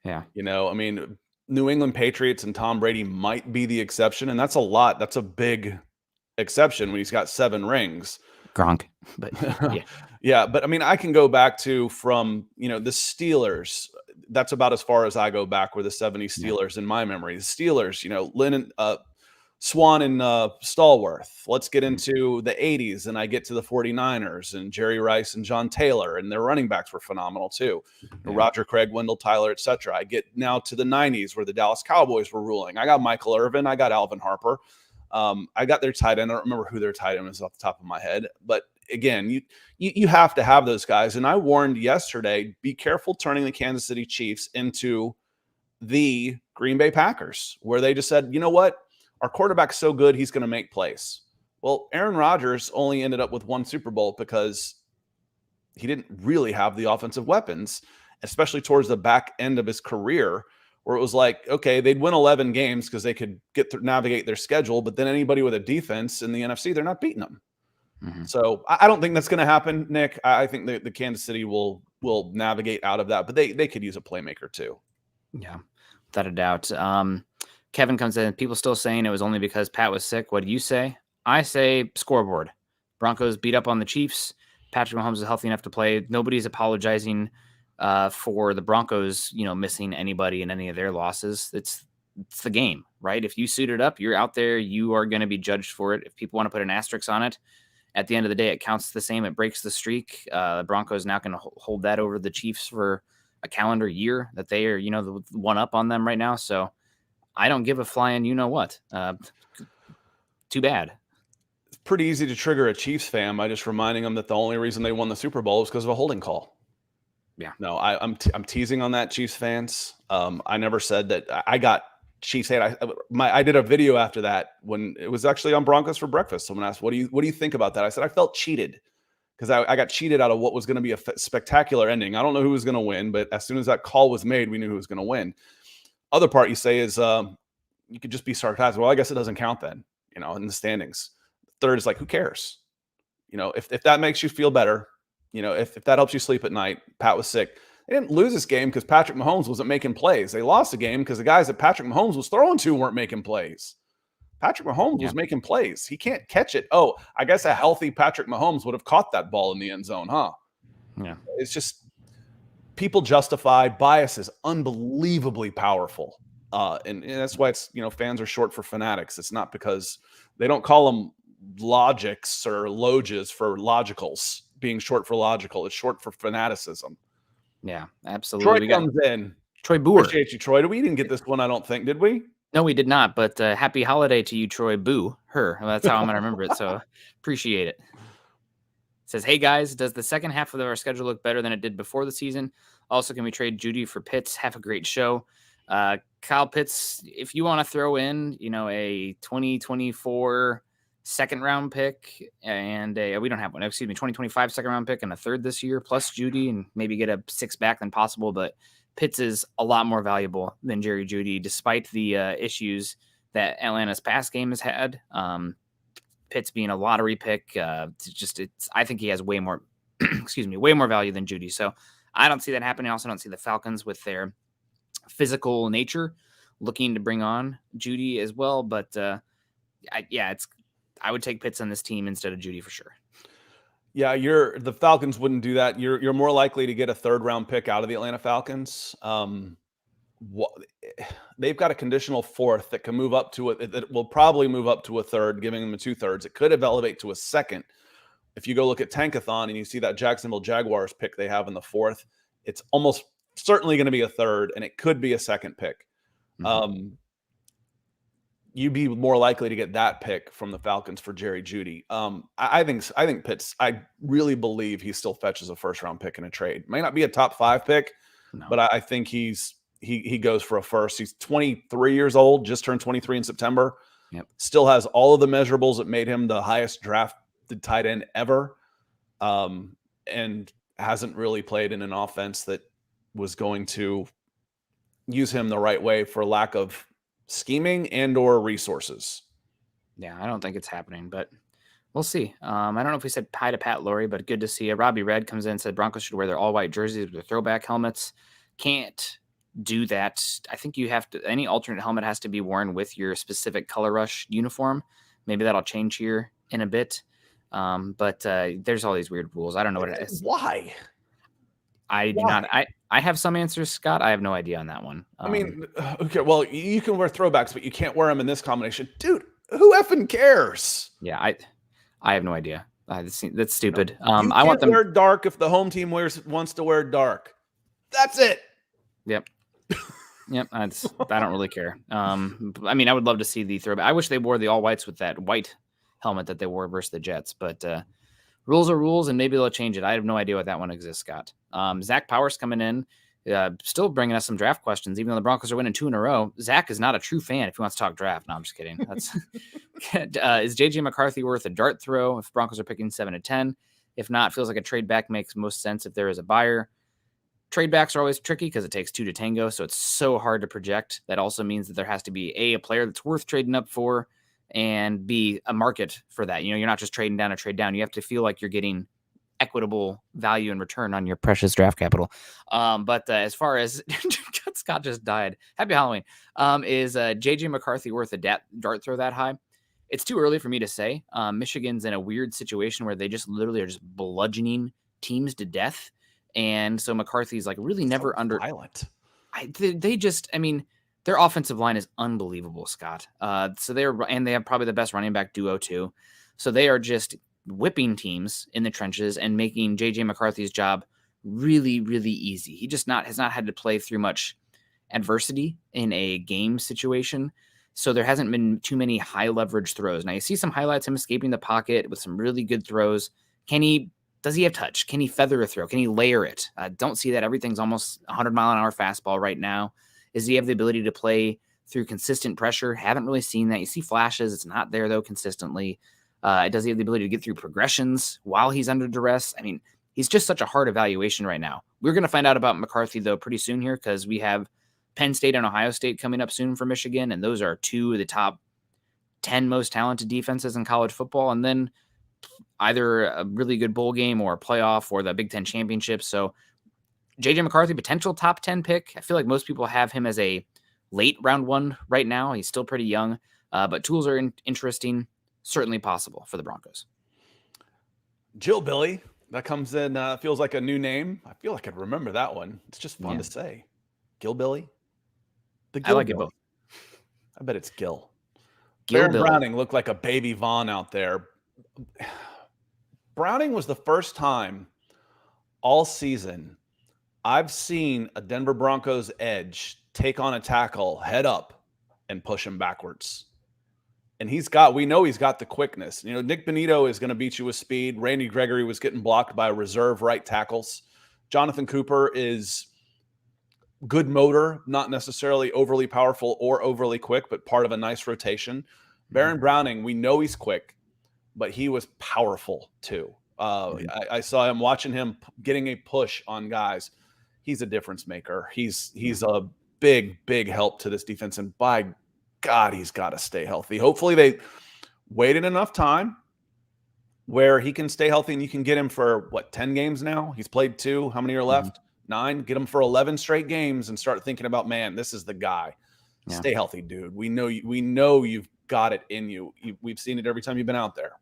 Yeah, You know, I mean, New England Patriots and Tom Brady might be the exception, and that's a lot. That's a big exception when he's got 7 rings. Gronk, but yeah, Yeah, but I mean, I can go back to from, the Steelers. That's about as far as I go back were the 70 yeah, Steelers in my memory. The Steelers, Lennon, Swan and Stallworth. Let's get mm, into the 80s, and I get to the 49ers and Jerry Rice and John Taylor, and their running backs were phenomenal too. yeah, Roger Craig, Wendell Tyler, etc. I get now to the 90s where the Dallas Cowboys were ruling. I got Michael Irvin, I got Alvin Harper. I got their tight end. I don't remember who their tight end was off the top of my head, but again, you have to have those guys. And I warned yesterday, be careful turning the Kansas City Chiefs into the Green Bay Packers, where they just said, you know what? Our quarterback's so good, he's going to make plays. Well, Aaron Rodgers only ended up with 1 Super Bowl because he didn't really have the offensive weapons, especially towards the back end of his career, where it was like, okay, they'd win 11 games because they could navigate their schedule, but then anybody with a defense in the NFC, they're not beating them. mhm. So I don't think that's going to happen, Nick. I think the Kansas City will navigate out of that, but they could use a playmaker too. Yeah, without a doubt. Kevin comes in. People still saying it was only because Pat was sick. What do you say? I say scoreboard. Broncos beat up on the Chiefs. Patrick Mahomes is healthy enough to play. Nobody's apologizing for the Broncos, missing anybody in any of their losses. It's the game, right? If you suit it up, you're out there. You are going to be judged for it. If people want to put an asterisk on it, at the end of the day, it counts the same. It breaks the streak. The Broncos now can hold that over the Chiefs for a calendar year that they are, the one up on them right now. So I don't give a flying, what. Too bad. It's pretty easy to trigger a Chiefs fan by just reminding them that the only reason they won the Super Bowl is because of a holding call. Yeah. No, I'm teasing on that, Chiefs fans. I never said that. I got she said, I did a video after that when it was actually on Broncos for Breakfast. Someone asked, what do you think about that? I said, I felt cheated because I got cheated out of what was going to be a spectacular ending. I don't know who was going to win, but as soon as that call was made, we knew who was going to win. Other part you say is you could just be sarcastic. Well, I guess it doesn't count then, in the standings. Third is like, who cares? If that makes you feel better, if that helps you sleep at night. Pat was sick. They didn't lose this game because Patrick Mahomes wasn't making plays. They lost the game because the guys that Patrick Mahomes was throwing to weren't making plays. Patrick Mahomes was making plays. He can't catch it. Oh, I guess a healthy Patrick Mahomes would have caught that ball in the end zone, huh? Yeah. It's just people justify bias is unbelievably powerful. And that's why it's, fans are short for fanatics. It's not because they don't call them logics or loges for logicals. Being short for logical, it's short for fanaticism. Yeah, absolutely. Troy comes in. Troy Boer. Appreciate you, Troy. We didn't get this one, I don't think, did we? No, we did not. But happy holiday to you, Troy Boo. Her. That's how I'm going to remember it. So appreciate it. Says, hey guys, does the second half of our schedule look better than it did before the season? Also, can we trade Judy for Pitts? Have a great show. Kyle Pitts, if you want to throw in, a 2024 second round pick and we don't have one, 2025 second round pick and a third this year, plus Judy, and maybe get a 6 back than possible. But Pitts is a lot more valuable than Jerry Judy, despite the issues that Atlanta's pass game has had. Pitts being a lottery pick, I think he has way more, way more value than Judy. So I don't see that happening. I also don't see the Falcons with their physical nature looking to bring on Judy as well. But I would take Pitts on this team instead of Judy for sure. Yeah, the Falcons wouldn't do that. You're more likely to get a third round pick out of the Atlanta Falcons. They've got a conditional fourth that can move up to it. That will probably move up to a third, giving them a 2/3. It could elevate to a second. If you go look at Tankathon and you see that Jacksonville Jaguars pick they have in the fourth, it's almost certainly going to be a third, and it could be a second pick. Mm-hmm. You'd be more likely to get that pick from the Falcons for Jerry Judy. I think Pitts, I really believe he still fetches a first round pick in a trade. May not be a top 5 pick, but I think he goes for a first. He's 23 years old, just turned 23 in September. Yep. Still has all of the measurables that made him the highest drafted tight end ever. And hasn't really played in an offense that was going to use him the right way for lack of scheming and or resources. Yeah, I don't think it's happening, but we'll see. I don't know if we said hi to Pat Laurie, but good to see you. Robbie Red comes in and said Broncos should wear their all-white jerseys with their throwback helmets. Can't do that. I think you have to, any alternate helmet has to be worn with your specific color rush uniform. Maybe that'll change here in a bit. But there's all these weird rules. I don't know what it is. Why? I do not. I have some answers, Scott. I have no idea on that one. I mean, okay, well, you can wear throwbacks, but you can't wear them in this combination. Dude, who effing cares? Yeah, I have no idea. That's stupid. You I want them wear dark if the home team wants to wear dark. That's it. Yep. Yep. I don't really care. I mean, I would love to see the throwback. I wish they wore the all whites with that white helmet that they wore versus the Jets, but rules are rules, and maybe they'll change it. I have no idea what that one exists, Scott. Zach Powers coming in, still bringing us some draft questions, even though the Broncos are winning 2 in a row. Zach is not a true fan if he wants to talk draft. No, I'm just kidding. That's is JJ McCarthy worth a dart throw if Broncos are picking 7 to 10? If not, feels like a trade back makes most sense if there is a buyer. Trade backs are always tricky because it takes 2 to tango, so it's so hard to project. That also means that there has to be a player that's worth trading up for, and B, a market for that. You're not just trading down to trade down. You have to feel like you're getting equitable value in return on your precious draft capital. But as far as Scott just died, happy Halloween. Is JJ McCarthy worth a dart throw that high? It's too early for me to say. Michigan's in a weird situation where they just literally are just bludgeoning teams to death. And so McCarthy's like really never violent. Their offensive line is unbelievable, Scott. So they have probably the best running back duo too. So they are just whipping teams in the trenches and making JJ McCarthy's job really, really easy. He just has not had to play through much adversity in a game situation. So there hasn't been too many high leverage throws. Now you see some highlights, him escaping the pocket with some really good throws. Does he have touch? Can he feather a throw? Can he layer it? Don't see that. Everything's almost 100-mile-an-hour fastball right now. Does he have the ability to play through consistent pressure. Haven't really seen that. You see flashes. It's not there, though, consistently. Does he have the ability to get through progressions while he's under duress? I mean, he's just such a hard evaluation right now. We're going to find out about McCarthy, though, pretty soon here because we have Penn State and Ohio State coming up soon for Michigan, and those are two of the top 10 most talented defenses in college football. And then either a really good bowl game or a playoff or the Big Ten championship. So JJ McCarthy, potential top 10 pick. I feel like most people have him as a late round one right now. He's still pretty young, but tools are interesting. Certainly possible for the Broncos. Jill Billy, that comes in, feels like a new name. I feel like I'd remember that one. It's just fun to say. Gilbilly? The I like it Gilbilly. both. I bet it's Gil. Gil Baron Billy. Browning looked like a baby Vaughn out there. Browning was the first time all season I've seen a Denver Broncos edge take on a tackle head up and push him backwards. And we know he's got the quickness. You know, Nick Bonito is going to beat you with speed. Randy Gregory was getting blocked by reserve right tackles. Jonathan Cooper is good motor, not necessarily overly powerful or overly quick, but part of a nice rotation. Baron Browning, we know he's quick, but he was powerful too. I saw him watching him getting a push on guys. He's a difference maker. He's a big help to this defense. And by God, he's got to stay healthy. Hopefully they waited enough time where he can stay healthy and you can get him for 10 games now? He's played 2. How many are left? 9. Get him for 11 straight games and start thinking about, man, this is the guy. Yeah. Stay healthy, dude. We know you've got it in you. We've seen it every time you've been out there.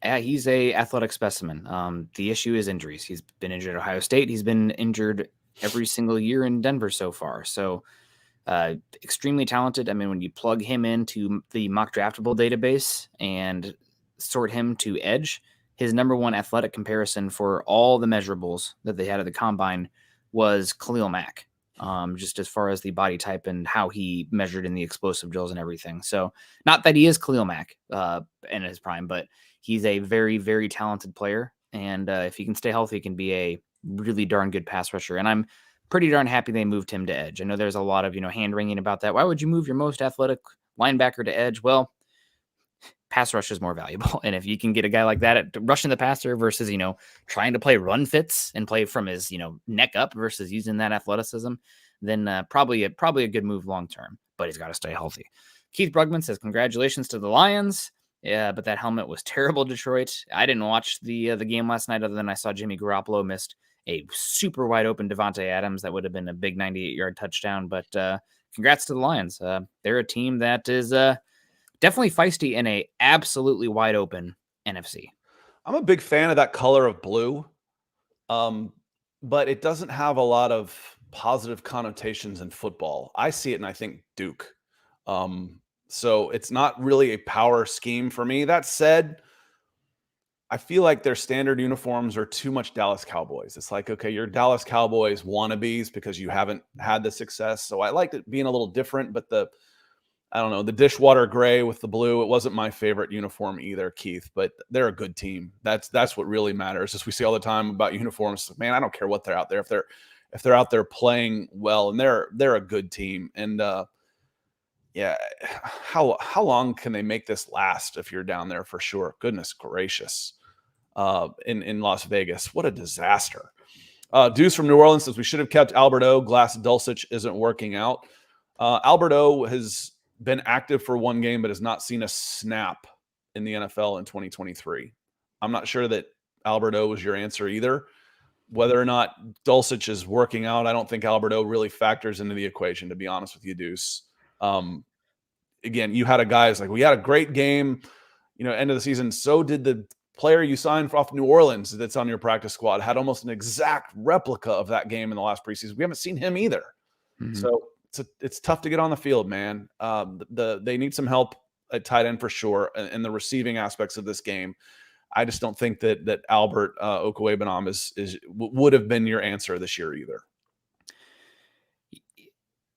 Yeah, he's a athletic specimen. The issue is injuries. He's been injured at Ohio State. He's been injured every single year in Denver so far. So extremely talented. I mean, when you plug him into the mock draftable database and sort him to edge, his number one athletic comparison for all the measurables that they had at the combine was Khalil Mack. Just as far as the body type and how he measured in the explosive drills and everything. So not that he is Khalil Mack in his prime, but he's a very, very talented player. And if he can stay healthy, he can be a really darn good pass rusher. And I'm pretty darn happy they moved him to edge. I know there's a lot of, hand-wringing about that. Why would you move your most athletic linebacker to edge? Well, pass rush is more valuable. And if you can get a guy like that at rushing the passer versus, trying to play run fits and play from his, neck up versus using that athleticism, then probably a good move long-term, but he's got to stay healthy. Keith Brugman says, congratulations to the Lions. Yeah, but that helmet was terrible, Detroit. I didn't watch the game last night other than I saw Jimmy Garoppolo missed a super wide open Devontae Adams. That would have been a big 98-yard touchdown, but congrats to the Lions. They're a team that is definitely feisty in a absolutely wide open NFC. I'm a big fan of that color of blue, but it doesn't have a lot of positive connotations in football. I see it and I think Duke. So it's not really a power scheme for me. That said, I feel like their standard uniforms are too much Dallas Cowboys. It's like, okay, you're Dallas Cowboys wannabes because you haven't had the success. So I liked it being a little different, but the dishwater gray with the blue, it wasn't my favorite uniform either, Keith, but they're a good team. That's what really matters. As we see all the time about uniforms, man, I don't care what they're out there. If they're out there playing well, and they're a good team. And yeah, how long can they make this last if you're down there for sure? Goodness gracious. In Las Vegas, what a disaster. Deuce from New Orleans says we should have kept Albert O. Glass Dulcich isn't working out. Albert O has been active for one game, but has not seen a snap in the NFL in 2023. I'm not sure that Albert O was your answer either. Whether or not Dulcich is working out, I don't think Albert O really factors into the equation, to be honest with you, Deuce. Again, you had a guys like, we had a great game, end of the season. So did the player you signed off New Orleans that's on your practice squad, had almost an exact replica of that game in the last preseason. We haven't seen him either. Mm-hmm. So it's tough to get on the field, man. They need some help at tight end for sure, and the receiving aspects of this game. I just don't think that Albert Okwuegbunam would have been your answer this year either.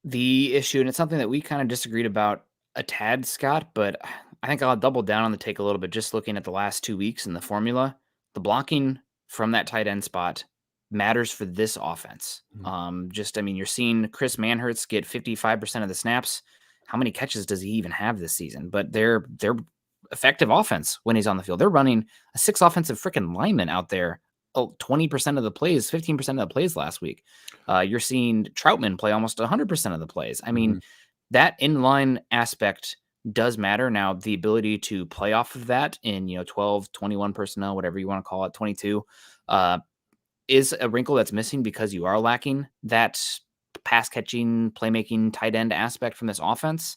The issue, and it's something that we kind of disagreed about a tad, Scott, but I think I'll double down on the take a little bit. Just looking at the last 2 weeks in the formula, the blocking from that tight end spot matters for this offense. Mm-hmm. You're seeing Chris Manhertz get 55% of the snaps how many catches does he even have this season? But they're effective offense when he's on the field. They're running a 6 offensive freaking linemen out there. 20% of the plays, 15% of the plays last week. You're seeing Troutman play almost 100% of the plays. I mean, that inline aspect does matter. Now, the ability to play off of that in 12, 21 personnel, whatever you want to call it, 22, is a wrinkle that's missing because you are lacking that pass catching, playmaking, tight end aspect from this offense.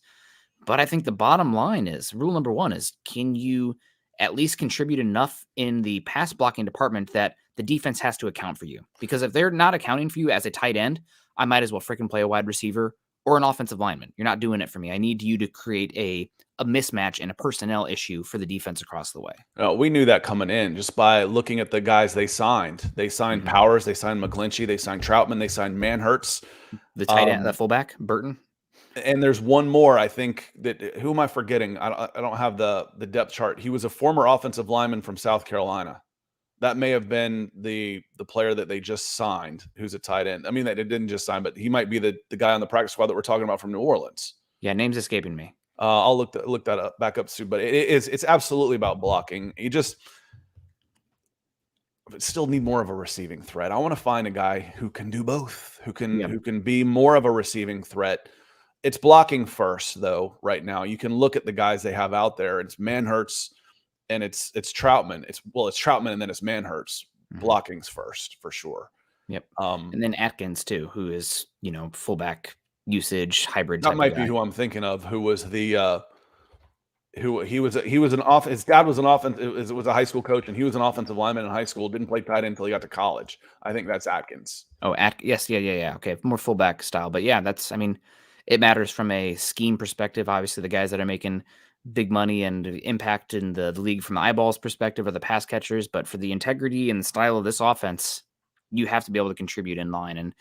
But I think the bottom line is rule number one is, can you at least contribute enough in the pass blocking department that the defense has to account for you? Because if they're not accounting for you as a tight end, I might as well freaking play a wide receiver or an offensive lineman. You're not doing it for me. I need you to create a mismatch and a personnel issue for the defense across the way. We knew that coming in just by looking at the guys they signed. They signed Powers, they signed McGlinchey, they signed Troutman, they signed Manhurts. The tight end, the fullback, Burton. And there's one more, I think, that who am I forgetting? I don't have the depth chart. He was a former offensive lineman from South Carolina. That may have been the player that they just signed, who's a tight end. I mean, that it didn't just sign, but he might be the guy on the practice squad that we're talking about from New Orleans. Yeah, name's escaping me. I'll look that up back up soon. But it's absolutely about blocking. You just still need more of a receiving threat. I want to find a guy who can do both, who can be more of a receiving threat. It's blocking first, though, right now. You can look at the guys they have out there. It's Manhurts and it's Troutman. It's Troutman and then it's Manhurts. Blocking's first, for sure. Yep. And then Atkins, too, who is, fullback usage, hybrid. That might be who I'm thinking of, who was the his dad was an offense. It was a high school coach, and he was an offensive lineman in high school. Didn't play tight end until he got to college. I think that's Atkins. Oh, yes, yeah. Okay, more fullback style, but yeah, it matters from a scheme perspective. Obviously, the guys that are making big money and impact in the league from the eyeballs perspective are the pass catchers, but for the integrity and the style of this offense, you have to be able to contribute in line, and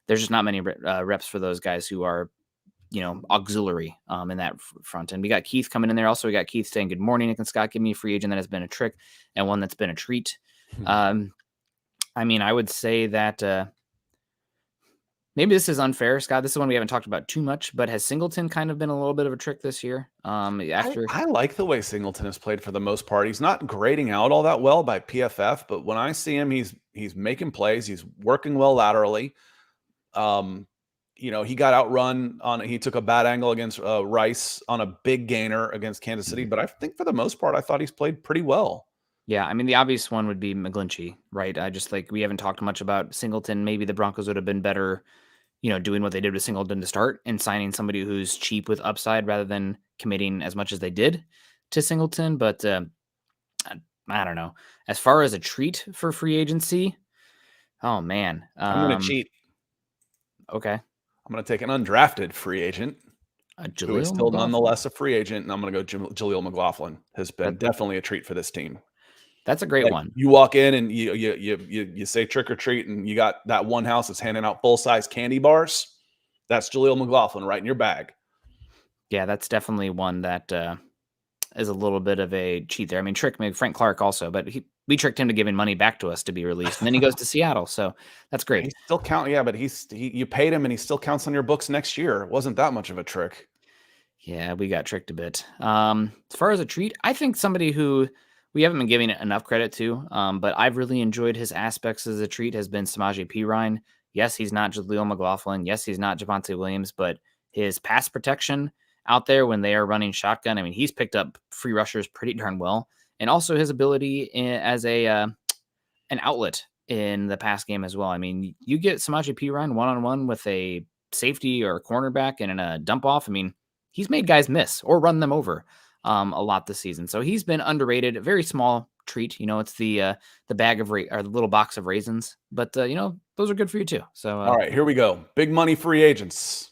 there's just not many reps for those guys who are auxiliary in that front. And we got Keith coming in there. Also, we got Keith saying, good morning, Nick and Scott. Give me a free agent that has been a trick and one that's been a treat. I mean, I would say that maybe this is unfair, Scott. This is one we haven't talked about too much, but has Singleton kind of been a little bit of a trick this year? I like the way Singleton has played for the most part. He's not grading out all that well by PFF, but when I see him, he's making plays. He's working well laterally. He got outrun he took a bad angle against Rice on a big gainer against Kansas City, but I think for the most part, I thought he's played pretty well. Yeah, I mean, the obvious one would be McGlinchey, right? We haven't talked much about Singleton. Maybe the Broncos would have been better, doing what they did with Singleton to start and signing somebody who's cheap with upside rather than committing as much as they did to Singleton. But I don't know. As far as a treat for free agency, oh man, I'm going to cheat. Okay. I'm going to take an undrafted free agent who is still nonetheless a free agent, and I'm going to go Jaleel McLaughlin. Has been definitely a treat for this team. That's a great one. You walk in and you say trick or treat, and you got that one house that's handing out full-size candy bars. That's Jaleel McLaughlin right in your bag. Yeah, that's definitely one that is a little bit of a cheat there. I mean, maybe Frank Clark also, but we tricked him to giving money back to us to be released, and then he goes to Seattle. So that's great. He still but you paid him, and he still counts on your books next year. It wasn't that much of a trick. Yeah, we got tricked a bit. As far as a treat, I think somebody who we haven't been giving it enough credit to, but I've really enjoyed his aspects as a treat has been Samaje Perine. Yes, he's not Jaleel McLaughlin. Yes, he's not Javonte Williams, but his pass protection out there when they are running shotgun, I mean, he's picked up free rushers pretty darn well. And also his ability as an outlet in the pass game as well. I mean, you get Samaje Perine one-on-one with a safety or a cornerback and in a dump off. I mean, he's made guys miss or run them over a lot this season. So he's been underrated, a very small treat. It's the bag of or the little box of raisins, but those are good for you too. So all right, here we go. Big money free agents.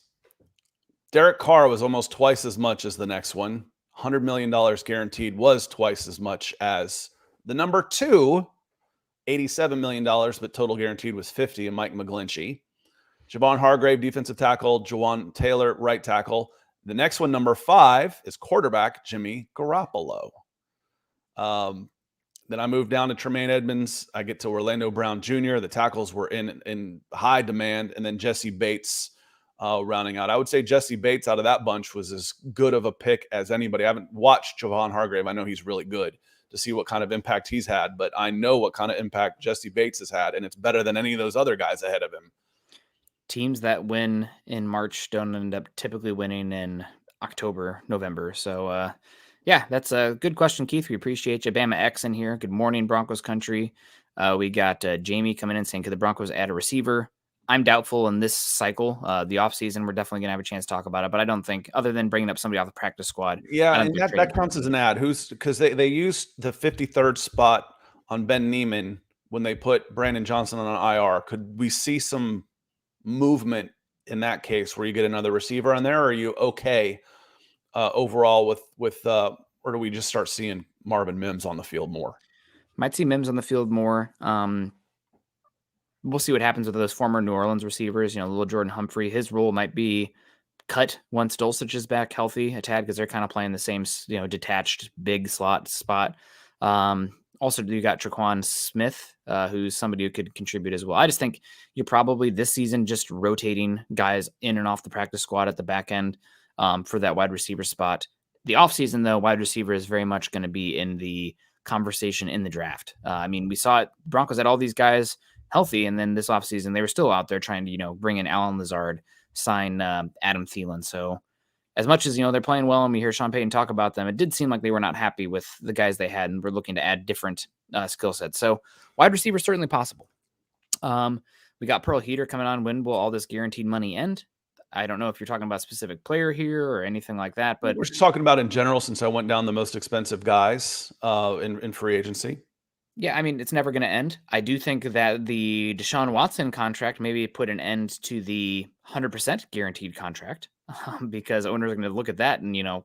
Derek Carr was almost twice as much as the next one. $100 million guaranteed was twice as much as the number 2, $87 million, but total guaranteed was $50, and Mike McGlinchey. Javon Hargrave, defensive tackle. Jawan Taylor, right tackle. The next one, number 5, is quarterback Jimmy Garoppolo. Then I moved down to Tremaine Edmonds. I get to Orlando Brown Jr. The tackles were in high demand. And then Jesse Bates rounding out. I would say Jesse Bates out of that bunch was as good of a pick as anybody. I haven't watched Javon Hargrave. I know he's really good to see what kind of impact he's had, but I know what kind of impact Jesse Bates has had, and it's better than any of those other guys ahead of him. Teams that win in March don't end up typically winning in October, November. So, yeah, that's a good question, Keith. We appreciate you. Bama X in here. Good morning, Broncos country. We got Jamie coming in saying, could the Broncos add a receiver? I'm doubtful in this cycle. The offseason, we're definitely going to have a chance to talk about it, but I don't think, other than bringing up somebody off the practice squad, Yeah, I don't and think that counts as an ad. Because they used the 53rd spot on Ben Neiman when they put Brandon Johnson on IR. Could we see some movement in that case where you get another receiver on there? Or are you okay overall with or do we just start seeing Marvin Mims on the field more? Might see Mims on the field more. We'll see what happens with those former New Orleans receivers. Little Jordan Humphrey, his role might be cut once Dulcich is back healthy a tad, because they're kind of playing the same, detached big slot spot. Also, you got Traquan Smith, who's somebody who could contribute as well. I just think you're probably this season just rotating guys in and off the practice squad at the back end for that wide receiver spot. The offseason, though, wide receiver is very much going to be in the conversation in the draft. We saw it. Broncos had all these guys healthy, and then this offseason, they were still out there trying to, bring in Alan Lazard, sign Adam Thielen. So as much as, they're playing well and we hear Sean Payton talk about them, it did seem like they were not happy with the guys they had and were looking to add different skill sets. So wide receiver is certainly possible. We got Pearl Heater coming on. When will all this guaranteed money end? I don't know if you're talking about a specific player here or anything like that, but we're just talking about in general, since I went down the most expensive guys in free agency. Yeah, it's never going to end. I do think that the Deshaun Watson contract maybe put an end to the 100% guaranteed contract because owners are going to look at that and,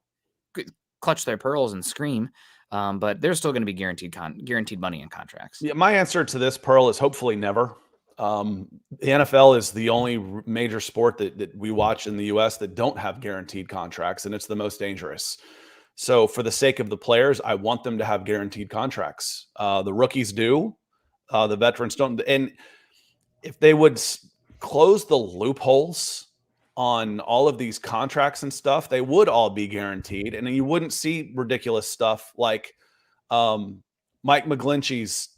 clutch their pearls and scream. But there's still going to be guaranteed money in contracts. Yeah, my answer to this, Pearl, is hopefully never. The NFL is the only major sport that we watch in the U.S. that don't have guaranteed contracts, and it's the most dangerous. So for the sake of the players, I want them to have guaranteed contracts. The rookies do. The veterans don't. And if they would close the loopholes on all of these contracts and stuff, they would all be guaranteed. And you wouldn't see ridiculous stuff like Mike McGlinchey's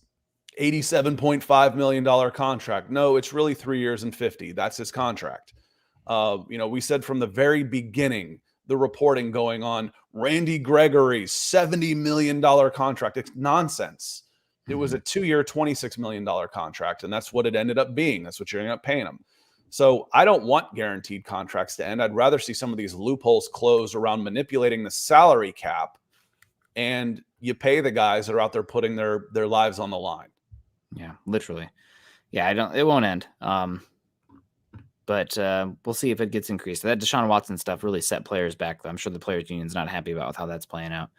$87.5 million contract. No, it's really 3 years and 50. That's his contract. We said from the very beginning, the reporting going on, Randy Gregory's $70 million contract. It's nonsense. It was a 2-year, $26 million contract, and that's what it ended up being. That's what you're ending up paying them. So I don't want guaranteed contracts to end. I'd rather see some of these loopholes closed around manipulating the salary cap, and you pay the guys that are out there putting their lives on the line. Yeah, literally. Yeah, it won't end. But we'll see if it gets increased. That Deshaun Watson stuff really set players back, though. I'm sure the players' union's not happy about how that's playing out.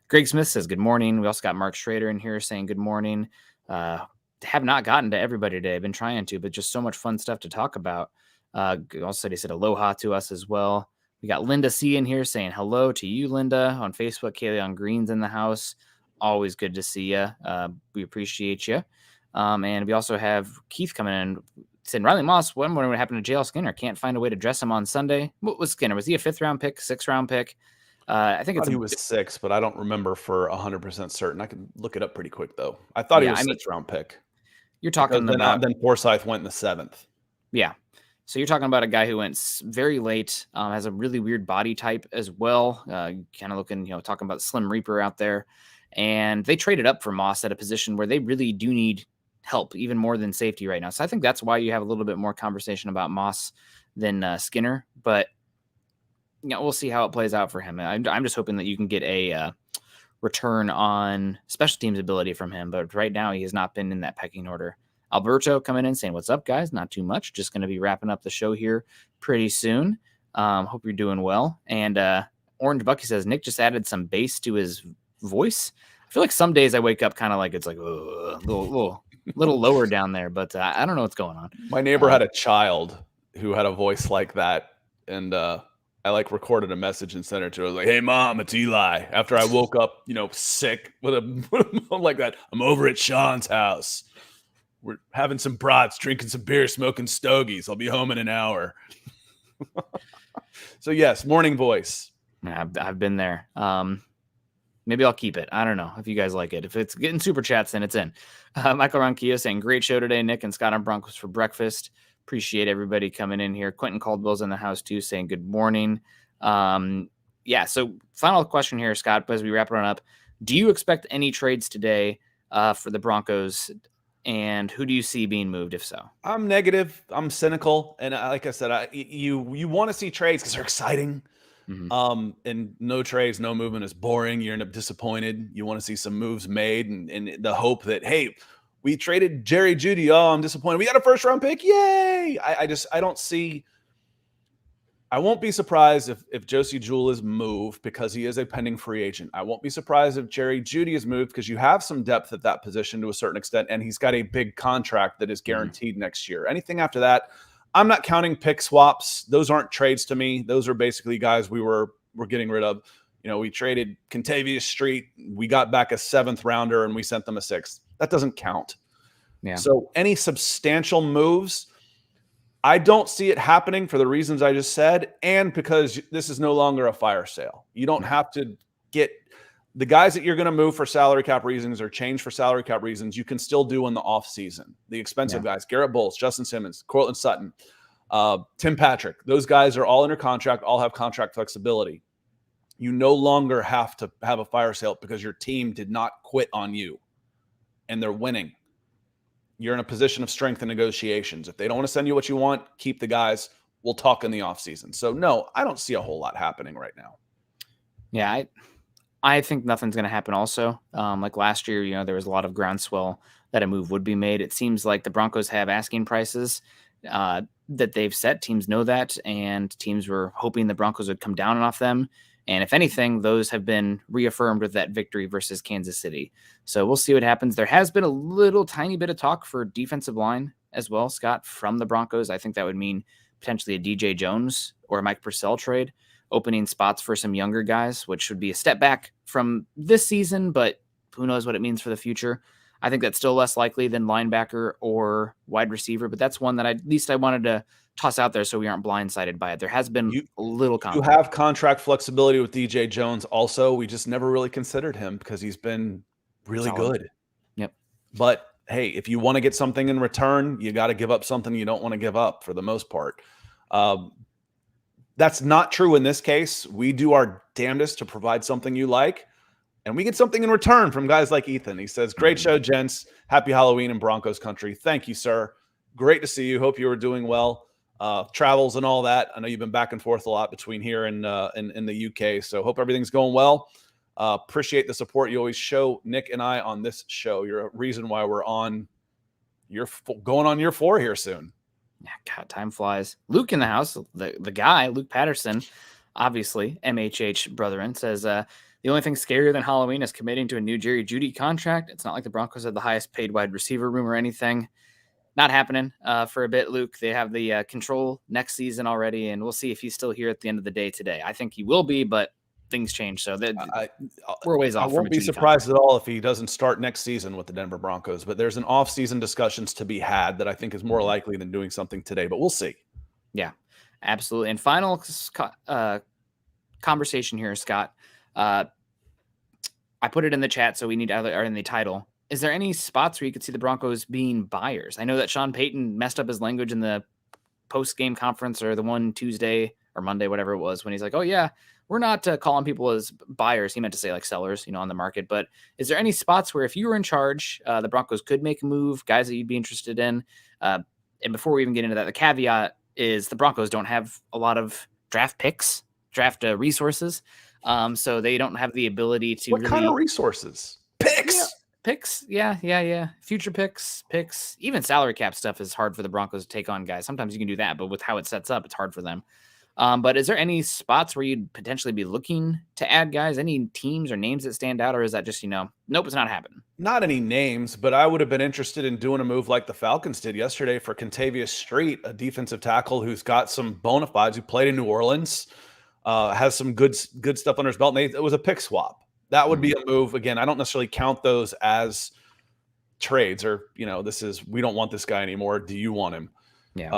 Greg Smith says, good morning. We also got Mark Schrader in here saying good morning. Have not gotten to everybody today. I've been trying to, but just so much fun stuff to talk about. Also, they said aloha to us as well. We got Linda C in here saying hello to you, Linda, on Facebook. Kaylee on Green's in the house. Always good to see you. We appreciate you. And we also have Keith coming in. Said Riley Moss, wondering what happened to JL Skinner. Can't find a way to dress him on Sunday. What was Skinner? Was he a 5th-round pick, 6th-round pick? I think he was 6, but I don't remember for 100% certain. I can look it up pretty quick, though. I thought he was 6th-round pick. You're talking about... Then Forsyth went in the 7th. Yeah. So you're talking about a guy who went very late, has a really weird body type as well. Kind of looking, talking about Slim Reaper out there. And they traded up for Moss at a position where they really do need help even more than safety right now. So I think that's why you have a little bit more conversation about Moss than Skinner, but we'll see how it plays out for him. I'm just hoping that you can get a return on special teams ability from him, but right now he has not been in that pecking order. Alberto coming in saying, what's up, guys? Not too much. Just going to be wrapping up the show here pretty soon. Hope you're doing well. And Orange Bucky says, Nick just added some bass to his voice. I feel like some days I wake up kind of like it's like a little lower down there, but I don't know what's going on. My neighbor had a child who had a voice like that, and I recorded a message and sent it to her. I was like, hey, Mom, it's Eli. After I woke up, sick with a like that. I'm over at Sean's house. We're having some brats, drinking some beer, smoking stogies. I'll be home in an hour. So yes, morning voice. Yeah, I've been there. Maybe I'll keep it. I don't know if you guys like it. If it's getting super chats, then it's in. Michael Ronquillo saying, great show today, Nick and Scott on Broncos for breakfast. Appreciate everybody coming in here. Quentin Caldwell's in the house too, saying good morning. Yeah, so final question here, Scott, as we wrap it on up. Do you expect any trades today for the Broncos? And who do you see being moved, if so? I'm negative. I'm cynical. And like I said, you want to see trades because they're exciting. And no trades, no movement is boring. You end up disappointed. You want to see some moves made and the hope that, hey, we traded Jerry Jeudy. Oh, I'm disappointed. We got a first round pick. Yay. I don't see. I won't be surprised if Josie Jewell is moved because he is a pending free agent. I won't be surprised if Jerry Jeudy is moved because you have some depth at that position to a certain extent, and he's got a big contract that is guaranteed next year. Anything after that, I'm not counting pick swaps. Those aren't trades to me. Those are basically guys we're getting rid of. You know, we traded Contavious Street. We got back a 7th rounder and we sent them a 6th. That doesn't count. Yeah. So any substantial moves, I don't see it happening for the reasons I just said, and because this is no longer a fire sale. You don't have to get the guys that you're going to move for salary cap reasons or change for salary cap reasons. You can still do in the off season. The expensive guys, Garrett Bowles, Justin Simmons, Cortland Sutton, Tim Patrick, those guys are all under contract, all have contract flexibility. You no longer have to have a fire sale because your team did not quit on you and they're winning. You're in a position of strength in negotiations. If they don't want to send you what you want, keep the guys. We'll talk in the offseason. So, no, I don't see a whole lot happening right now. Yeah, I think nothing's going to happen also. Like last year, you know, there was a lot of groundswell that a move would be made. It seems like the Broncos have asking prices that they've set. Teams know that, and teams were hoping the Broncos would come down off them. And if anything, those have been reaffirmed with that victory versus Kansas City. So we'll see what happens. There has been a little tiny bit of talk for defensive line as well, Scott, from the Broncos. I think that would mean potentially a DJ Jones or a Mike Purcell trade, opening spots for some younger guys, which would be a step back from this season, but who knows what it means for the future. I think that's still less likely than linebacker or wide receiver, but that's one that at least I wanted to toss out there so we aren't blindsided by it. There has been a little conflict. You have contract flexibility with DJ Jones also. We just never really considered him because he's been really good. Yep. But hey, if you want to get something in return, you got to give up something you don't want to give up for the most part. That's not true in this case. We do our damnedest to provide something you like, and we get something in return from guys like Ethan. He says, great show, gents. Happy Halloween in Broncos country. Thank you, sir. Great to see you. Hope you were doing well. Travels and all that. I know you've been back and forth a lot between here and in the UK. So hope everything's going well. Appreciate the support you always show Nick and I on this show. You're a reason why we're on going on year 4 here soon. Yeah, God, time flies. Luke in the house, the guy, Luke Patterson, obviously, MHH brethren, says the only thing scarier than Halloween is committing to a new Jerry Jeudy contract. It's not like the Broncos have the highest paid wide receiver room or anything. Not happening for a bit, Luke. They have the control next season already, and we'll see if he's still here at the end of the day today. I think he will be, but things change, so we're ways off. I won't be surprised at all if he doesn't start next season with the Denver Broncos, but there's an off-season discussions to be had that I think is more likely than doing something today, but we'll see. Yeah, absolutely. And final conversation here, Scott. I put it in the chat, so we need or in the title. Is there any spots where you could see the Broncos being buyers? I know that Sean Payton messed up his language in the post-game conference or the one Tuesday or Monday, whatever it was, when he's like, oh, yeah, we're not calling people as buyers. He meant to say like sellers, on the market. But is there any spots where if you were in charge, the Broncos could make a move, guys that you'd be interested in? And before we even get into that, the caveat is the Broncos don't have a lot of draft resources. So they don't have the ability to What kind of resources? Picks. Yeah. Picks, yeah. Future picks, even salary cap stuff is hard for the Broncos to take on guys. Sometimes you can do that, but with how it sets up, it's hard for them. But is there any spots where you'd potentially be looking to add guys? Any teams or names that stand out, or is that just, nope, it's not happening? Not any names, but I would have been interested in doing a move like the Falcons did yesterday for Contavious Street, a defensive tackle who's got some bona fides, who played in New Orleans, has some good stuff under his belt. And it was a pick swap. That would be a move. Again, I don't necessarily count those as trades or, we don't want this guy anymore. Do you want him? Yeah.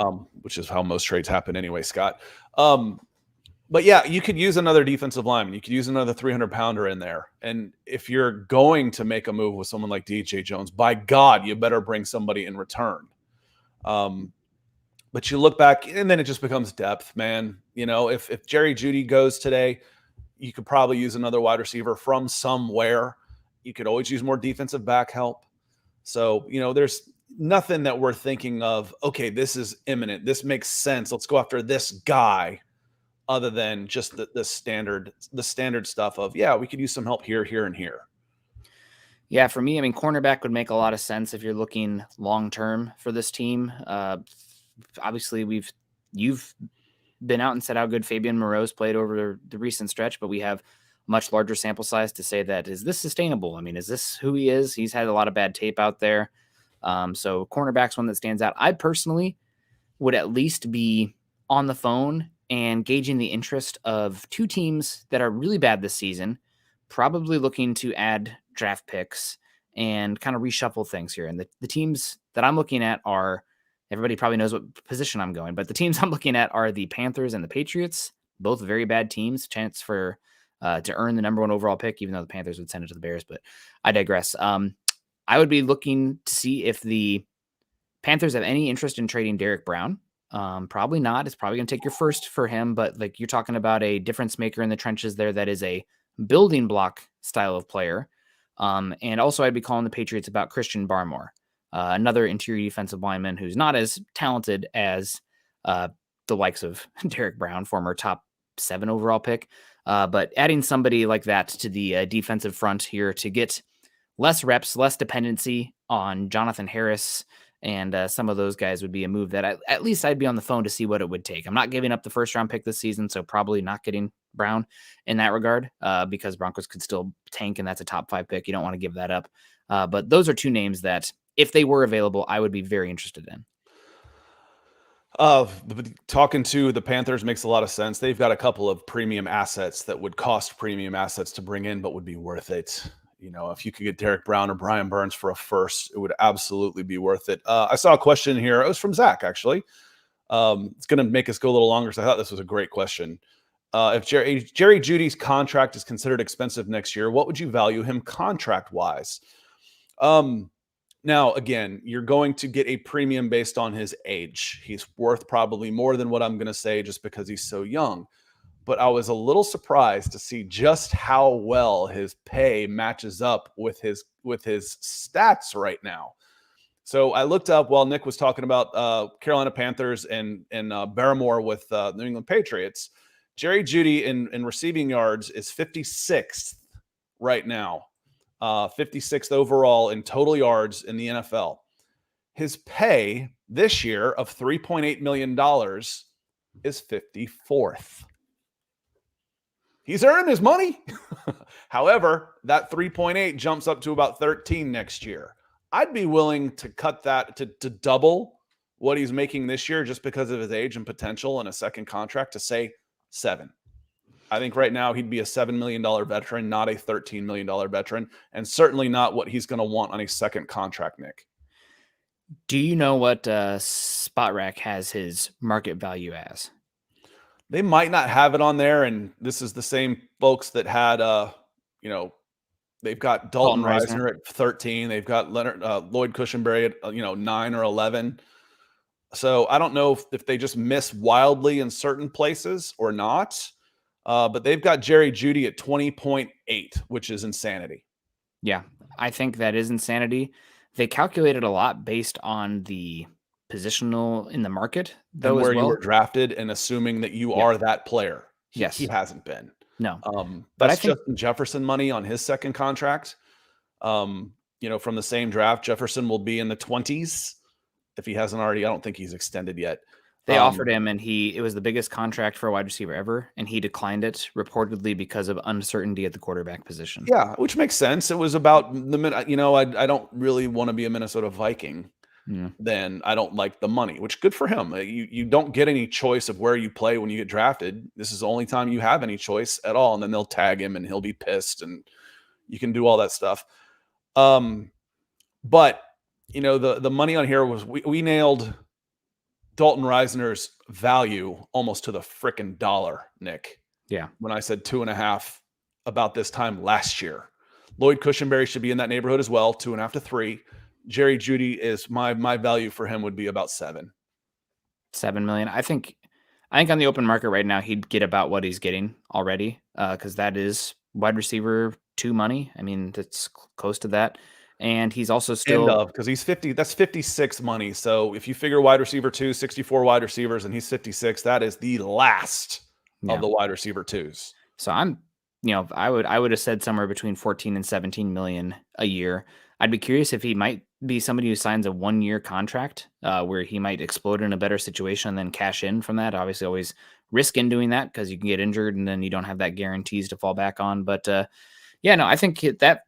which is how most trades happen anyway, Scott. But yeah, you could use another defensive lineman. You could use another 300-pounder in there. And if you're going to make a move with someone like DJ Jones, by God, you better bring somebody in return. But you look back, and then it just becomes depth, man. If Jerry Jeudy goes today, you could probably use another wide receiver from somewhere. You could always use more defensive back help. So, there's nothing that we're thinking of, okay, this is imminent. This makes sense. Let's go after this guy, other than just the standard stuff of, yeah, we could use some help here, here, and here. Yeah, for me, I mean, cornerback would make a lot of sense if you're looking long term for this team. Obviously, you've been out and said how good Fabian Moreau's played over the recent stretch, but we have much larger sample size to say that, is this sustainable? I mean, is this who he is? He's had a lot of bad tape out there. So cornerback's one that stands out. I personally would at least be on the phone and gauging the interest of two teams that are really bad this season, probably looking to add draft picks and kind of reshuffle things here. And the teams that I'm looking at are, everybody probably knows what position I'm going, but the teams I'm looking at are the Panthers and the Patriots, both very bad teams, chance for to earn the number 1 overall pick, even though the Panthers would send it to the Bears, but I digress. I would be looking to see if the Panthers have any interest in trading Derek Brown. Probably not. It's probably going to take your first for him, but like, you're talking about a difference maker in the trenches there that is a building block style of player. And also I'd be calling the Patriots about Christian Barmore, another interior defensive lineman who's not as talented as the likes of Derek Brown, former top 7 overall pick. But adding somebody like that to the defensive front here to get less reps, less dependency on Jonathan Harris and some of those guys would be a move that at least I'd be on the phone to see what it would take. I'm not giving up the first round pick this season, so probably not getting Brown in that regard, because Broncos could still tank, and that's a top 5 pick. You don't want to give that up. But those are two names that, if they were available, I would be very interested in. Talking to the Panthers makes a lot of sense. They've got a couple of premium assets that would cost premium assets to bring in, but would be worth it. If you could get Derek Brown or Brian Burns for a first, it would absolutely be worth it. I saw a question here. It was from Zach, actually. It's going to make us go a little longer, so I thought this was a great question. If Jerry Jeudy's contract is considered expensive next year, what would you value him contract-wise? Now, again, you're going to get a premium based on his age. He's worth probably more than what I'm going to say just because he's so young. But I was a little surprised to see just how well his pay matches up with his stats right now. So I looked up while Nick was talking about Carolina Panthers and Barmore with New England Patriots. Jerry Jeudy in receiving yards is 56th right now, 56th overall in total yards in the NFL. His pay this year of $3.8 million is 54th. He's earning his money. However, that 3.8 jumps up to about 13 next year. I'd be willing to cut that to double what he's making this year just because of his age and potential and a second contract to say 7. I think right now he'd be a $7 million veteran, not a $13 million veteran, and certainly not what he's going to want on a second contract, Nick. Do you know what SpotRack has his market value as? They might not have it on there, and this is the same folks that had, they've got Dalton Risner at 13. They've got Lloyd Cushenberry at 9 or 11. So I don't know if they just miss wildly in certain places or not. But they've got Jerry Jeudy at 20.8, which is insanity. Yeah, I think that is insanity. They calculated a lot based on the positional in the market, though, and where as well. You were drafted, and assuming that you are that player. Yes, he hasn't been. No, but I think Justin Jefferson money on his second contract. From the same draft, Jefferson will be in the 20s if he hasn't already. I don't think he's extended yet. They offered him, and it was the biggest contract for a wide receiver ever, and he declined it reportedly because of uncertainty at the quarterback position. Yeah, which makes sense. It was about the minute. I don't really want to be a Minnesota Viking. Yeah. Then I don't like the money, which good for him. You don't get any choice of where you play when you get drafted. This is the only time you have any choice at all. And then they'll tag him and he'll be pissed and you can do all that stuff. But the money on here was we nailed Dalton Reisner's value almost to the frickin' dollar, Nick. Yeah. When I said 2.5 about this time last year. Lloyd Cushenberry should be in that neighborhood as well, 2.5 to 3. Jerry Jeudy is my value for him would be about 7. 7 million. I think on the open market right now, he'd get about what he's getting already, because that is wide receiver 2 money. I mean, that's close to that. And he's also still because he's 50. That's 56 money. So if you figure wide receiver 2, 64 wide receivers, and he's 56, that is the last of the wide receiver 2s. So I'm, I would have said somewhere between 14 and 17 million a year. I'd be curious if he might be somebody who signs a 1-year contract, where he might explode in a better situation and then cash in from that. Obviously, always risk in doing that because you can get injured and then you don't have that guarantees to fall back on. But I think that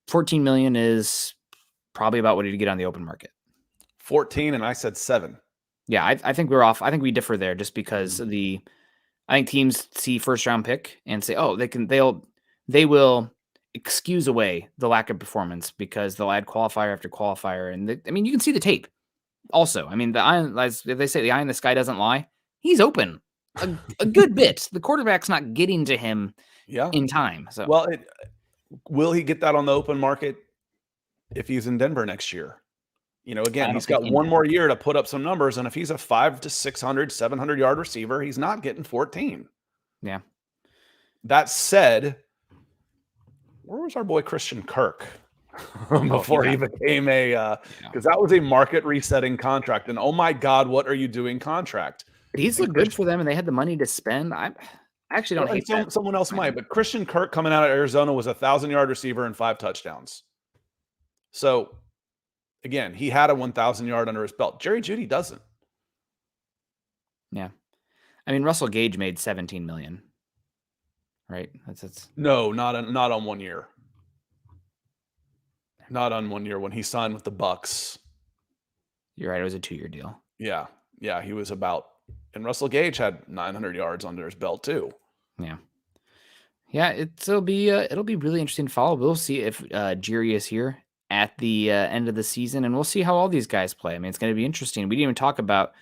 14 million is probably about what he'd get on the open market. 14, and I said 7. Yeah, I think we're off. I think we differ there just because I think teams see first round pick and say, oh, they will excuse away the lack of performance because they'll add qualifier after qualifier. And you can see the tape also. I mean, as they say, the eye in the sky doesn't lie. He's open a good bit. The quarterback's not getting to him in time. So, well, will he get that on the open market if he's in Denver next year? Again, he's got one more year to put up some numbers. And if he's a 500 to 600, 700 yard receiver, he's not getting 14. Yeah. That said, where was our boy Christian Kirk before he became because that was a market resetting contract. And oh my God, what are you doing contract? He's looked good for them and they had the money to spend. I actually don't hate that. Someone else might, but Christian Kirk coming out of Arizona was a 1,000-yard receiver and 5 touchdowns. So again, he had a 1,000-yard under his belt. Jerry Jeudy doesn't. Yeah. Russell Gage made 17 million. Right? That's No, not on 1 year. Not on 1 year when he signed with the Bucks. You're right. It was a 2-year deal. Yeah. Yeah. He was and Russell Gage had 900 yards under his belt too. Yeah. Yeah. It'll be really interesting to follow. We'll see if Jerry is here at the end of the season, and we'll see how all these guys play. It's going to be interesting. We didn't even talk about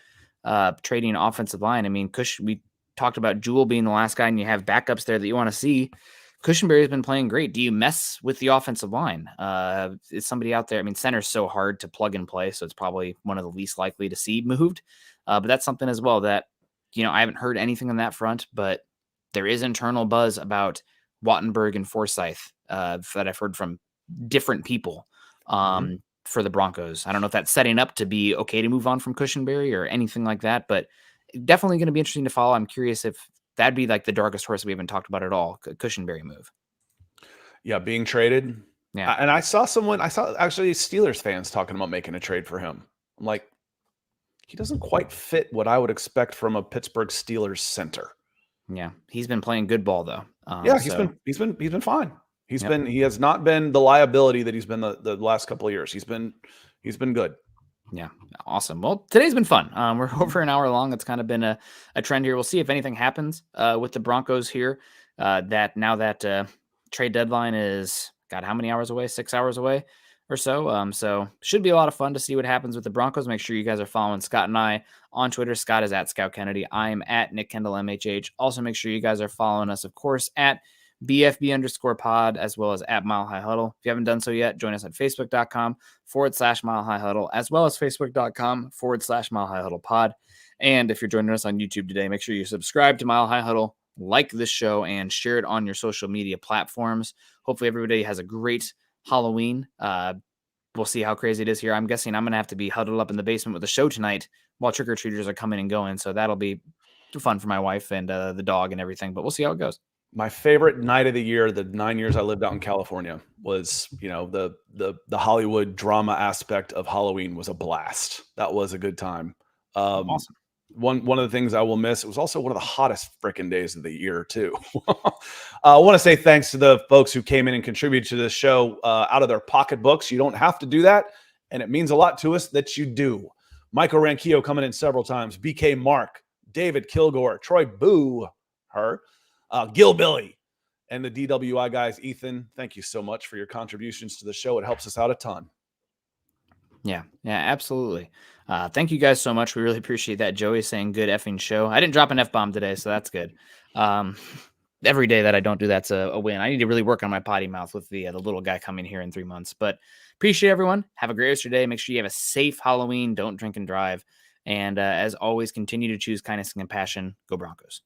trading offensive line. We talked about Jewell being the last guy, and you have backups there that you want to see. Cushenberry's been playing great. Do you mess with the offensive line? Is somebody out there? Center's so hard to plug and play, so it's probably one of the least likely to see moved. But that's something as well that, I haven't heard anything on that front, but there is internal buzz about Wattenberg and Forsythe that I've heard from different people for the Broncos. I don't know if that's setting up to be okay to move on from Cushenberry or anything like that, but definitely going to be interesting to follow. I'm curious if that'd be like the darkest horse we haven't talked about at all. Cushenberry move. Yeah. Being traded. Yeah. And I saw actually Steelers fans talking about making a trade for him. I'm like, he doesn't quite fit what I would expect from a Pittsburgh Steelers center. Yeah. He's been playing good ball though. He's been fine. He has not been the liability that he's been the last couple of years. He's been good. Yeah. Awesome. Well, today's been fun. We're over an hour long. It's kind of been a trend here. We'll see if anything happens with the Broncos here. That now that trade deadline is, God, how many hours away? 6 hours away or so. So should be a lot of fun to see what happens with the Broncos. Make sure you guys are following Scott and I on Twitter. Scott is at Scout Kennedy. I'm at Nick Kendell MHH. Also make sure you guys are following us, of course, at BFB_pod, as well as at Mile High Huddle. If you haven't done so yet, join us at Facebook.com/Mile High Huddle, as well as Facebook.com/Mile High Huddle pod. And if you're joining us on YouTube today, make sure you subscribe to Mile High Huddle, like this show, and share it on your social media platforms. Hopefully everybody has a great Halloween. We'll see how crazy it is here. I'm guessing I'm going to have to be huddled up in the basement with the show tonight while trick-or-treaters are coming and going. So that'll be fun for my wife and the dog and everything, but we'll see how it goes. My favorite night of the year, the 9 years I lived out in California, was, the Hollywood drama aspect of Halloween was a blast. That was a good time. Awesome. One of the things I will miss, it was also one of the hottest freaking days of the year too. I want to say thanks to the folks who came in and contributed to this show out of their pocketbooks. You don't have to do that, and it means a lot to us that you do. Michael Ranquillo coming in several times, BK Mark, David Kilgore, Troy Boo, Gil Billy, and the DWI guys. Ethan, thank you so much for your contributions to the show. It helps us out a ton. Yeah, absolutely. Thank you guys so much. We really appreciate that. Joey saying good effing show. I didn't drop an F bomb today, so that's good. Um, every day that I don't do that's a win. I need to really work on my potty mouth with the little guy coming here in 3 months. But appreciate everyone. Have a great rest of your day. Make sure you have a safe Halloween. Don't drink and drive. And as always, continue to choose kindness and compassion. Go Broncos.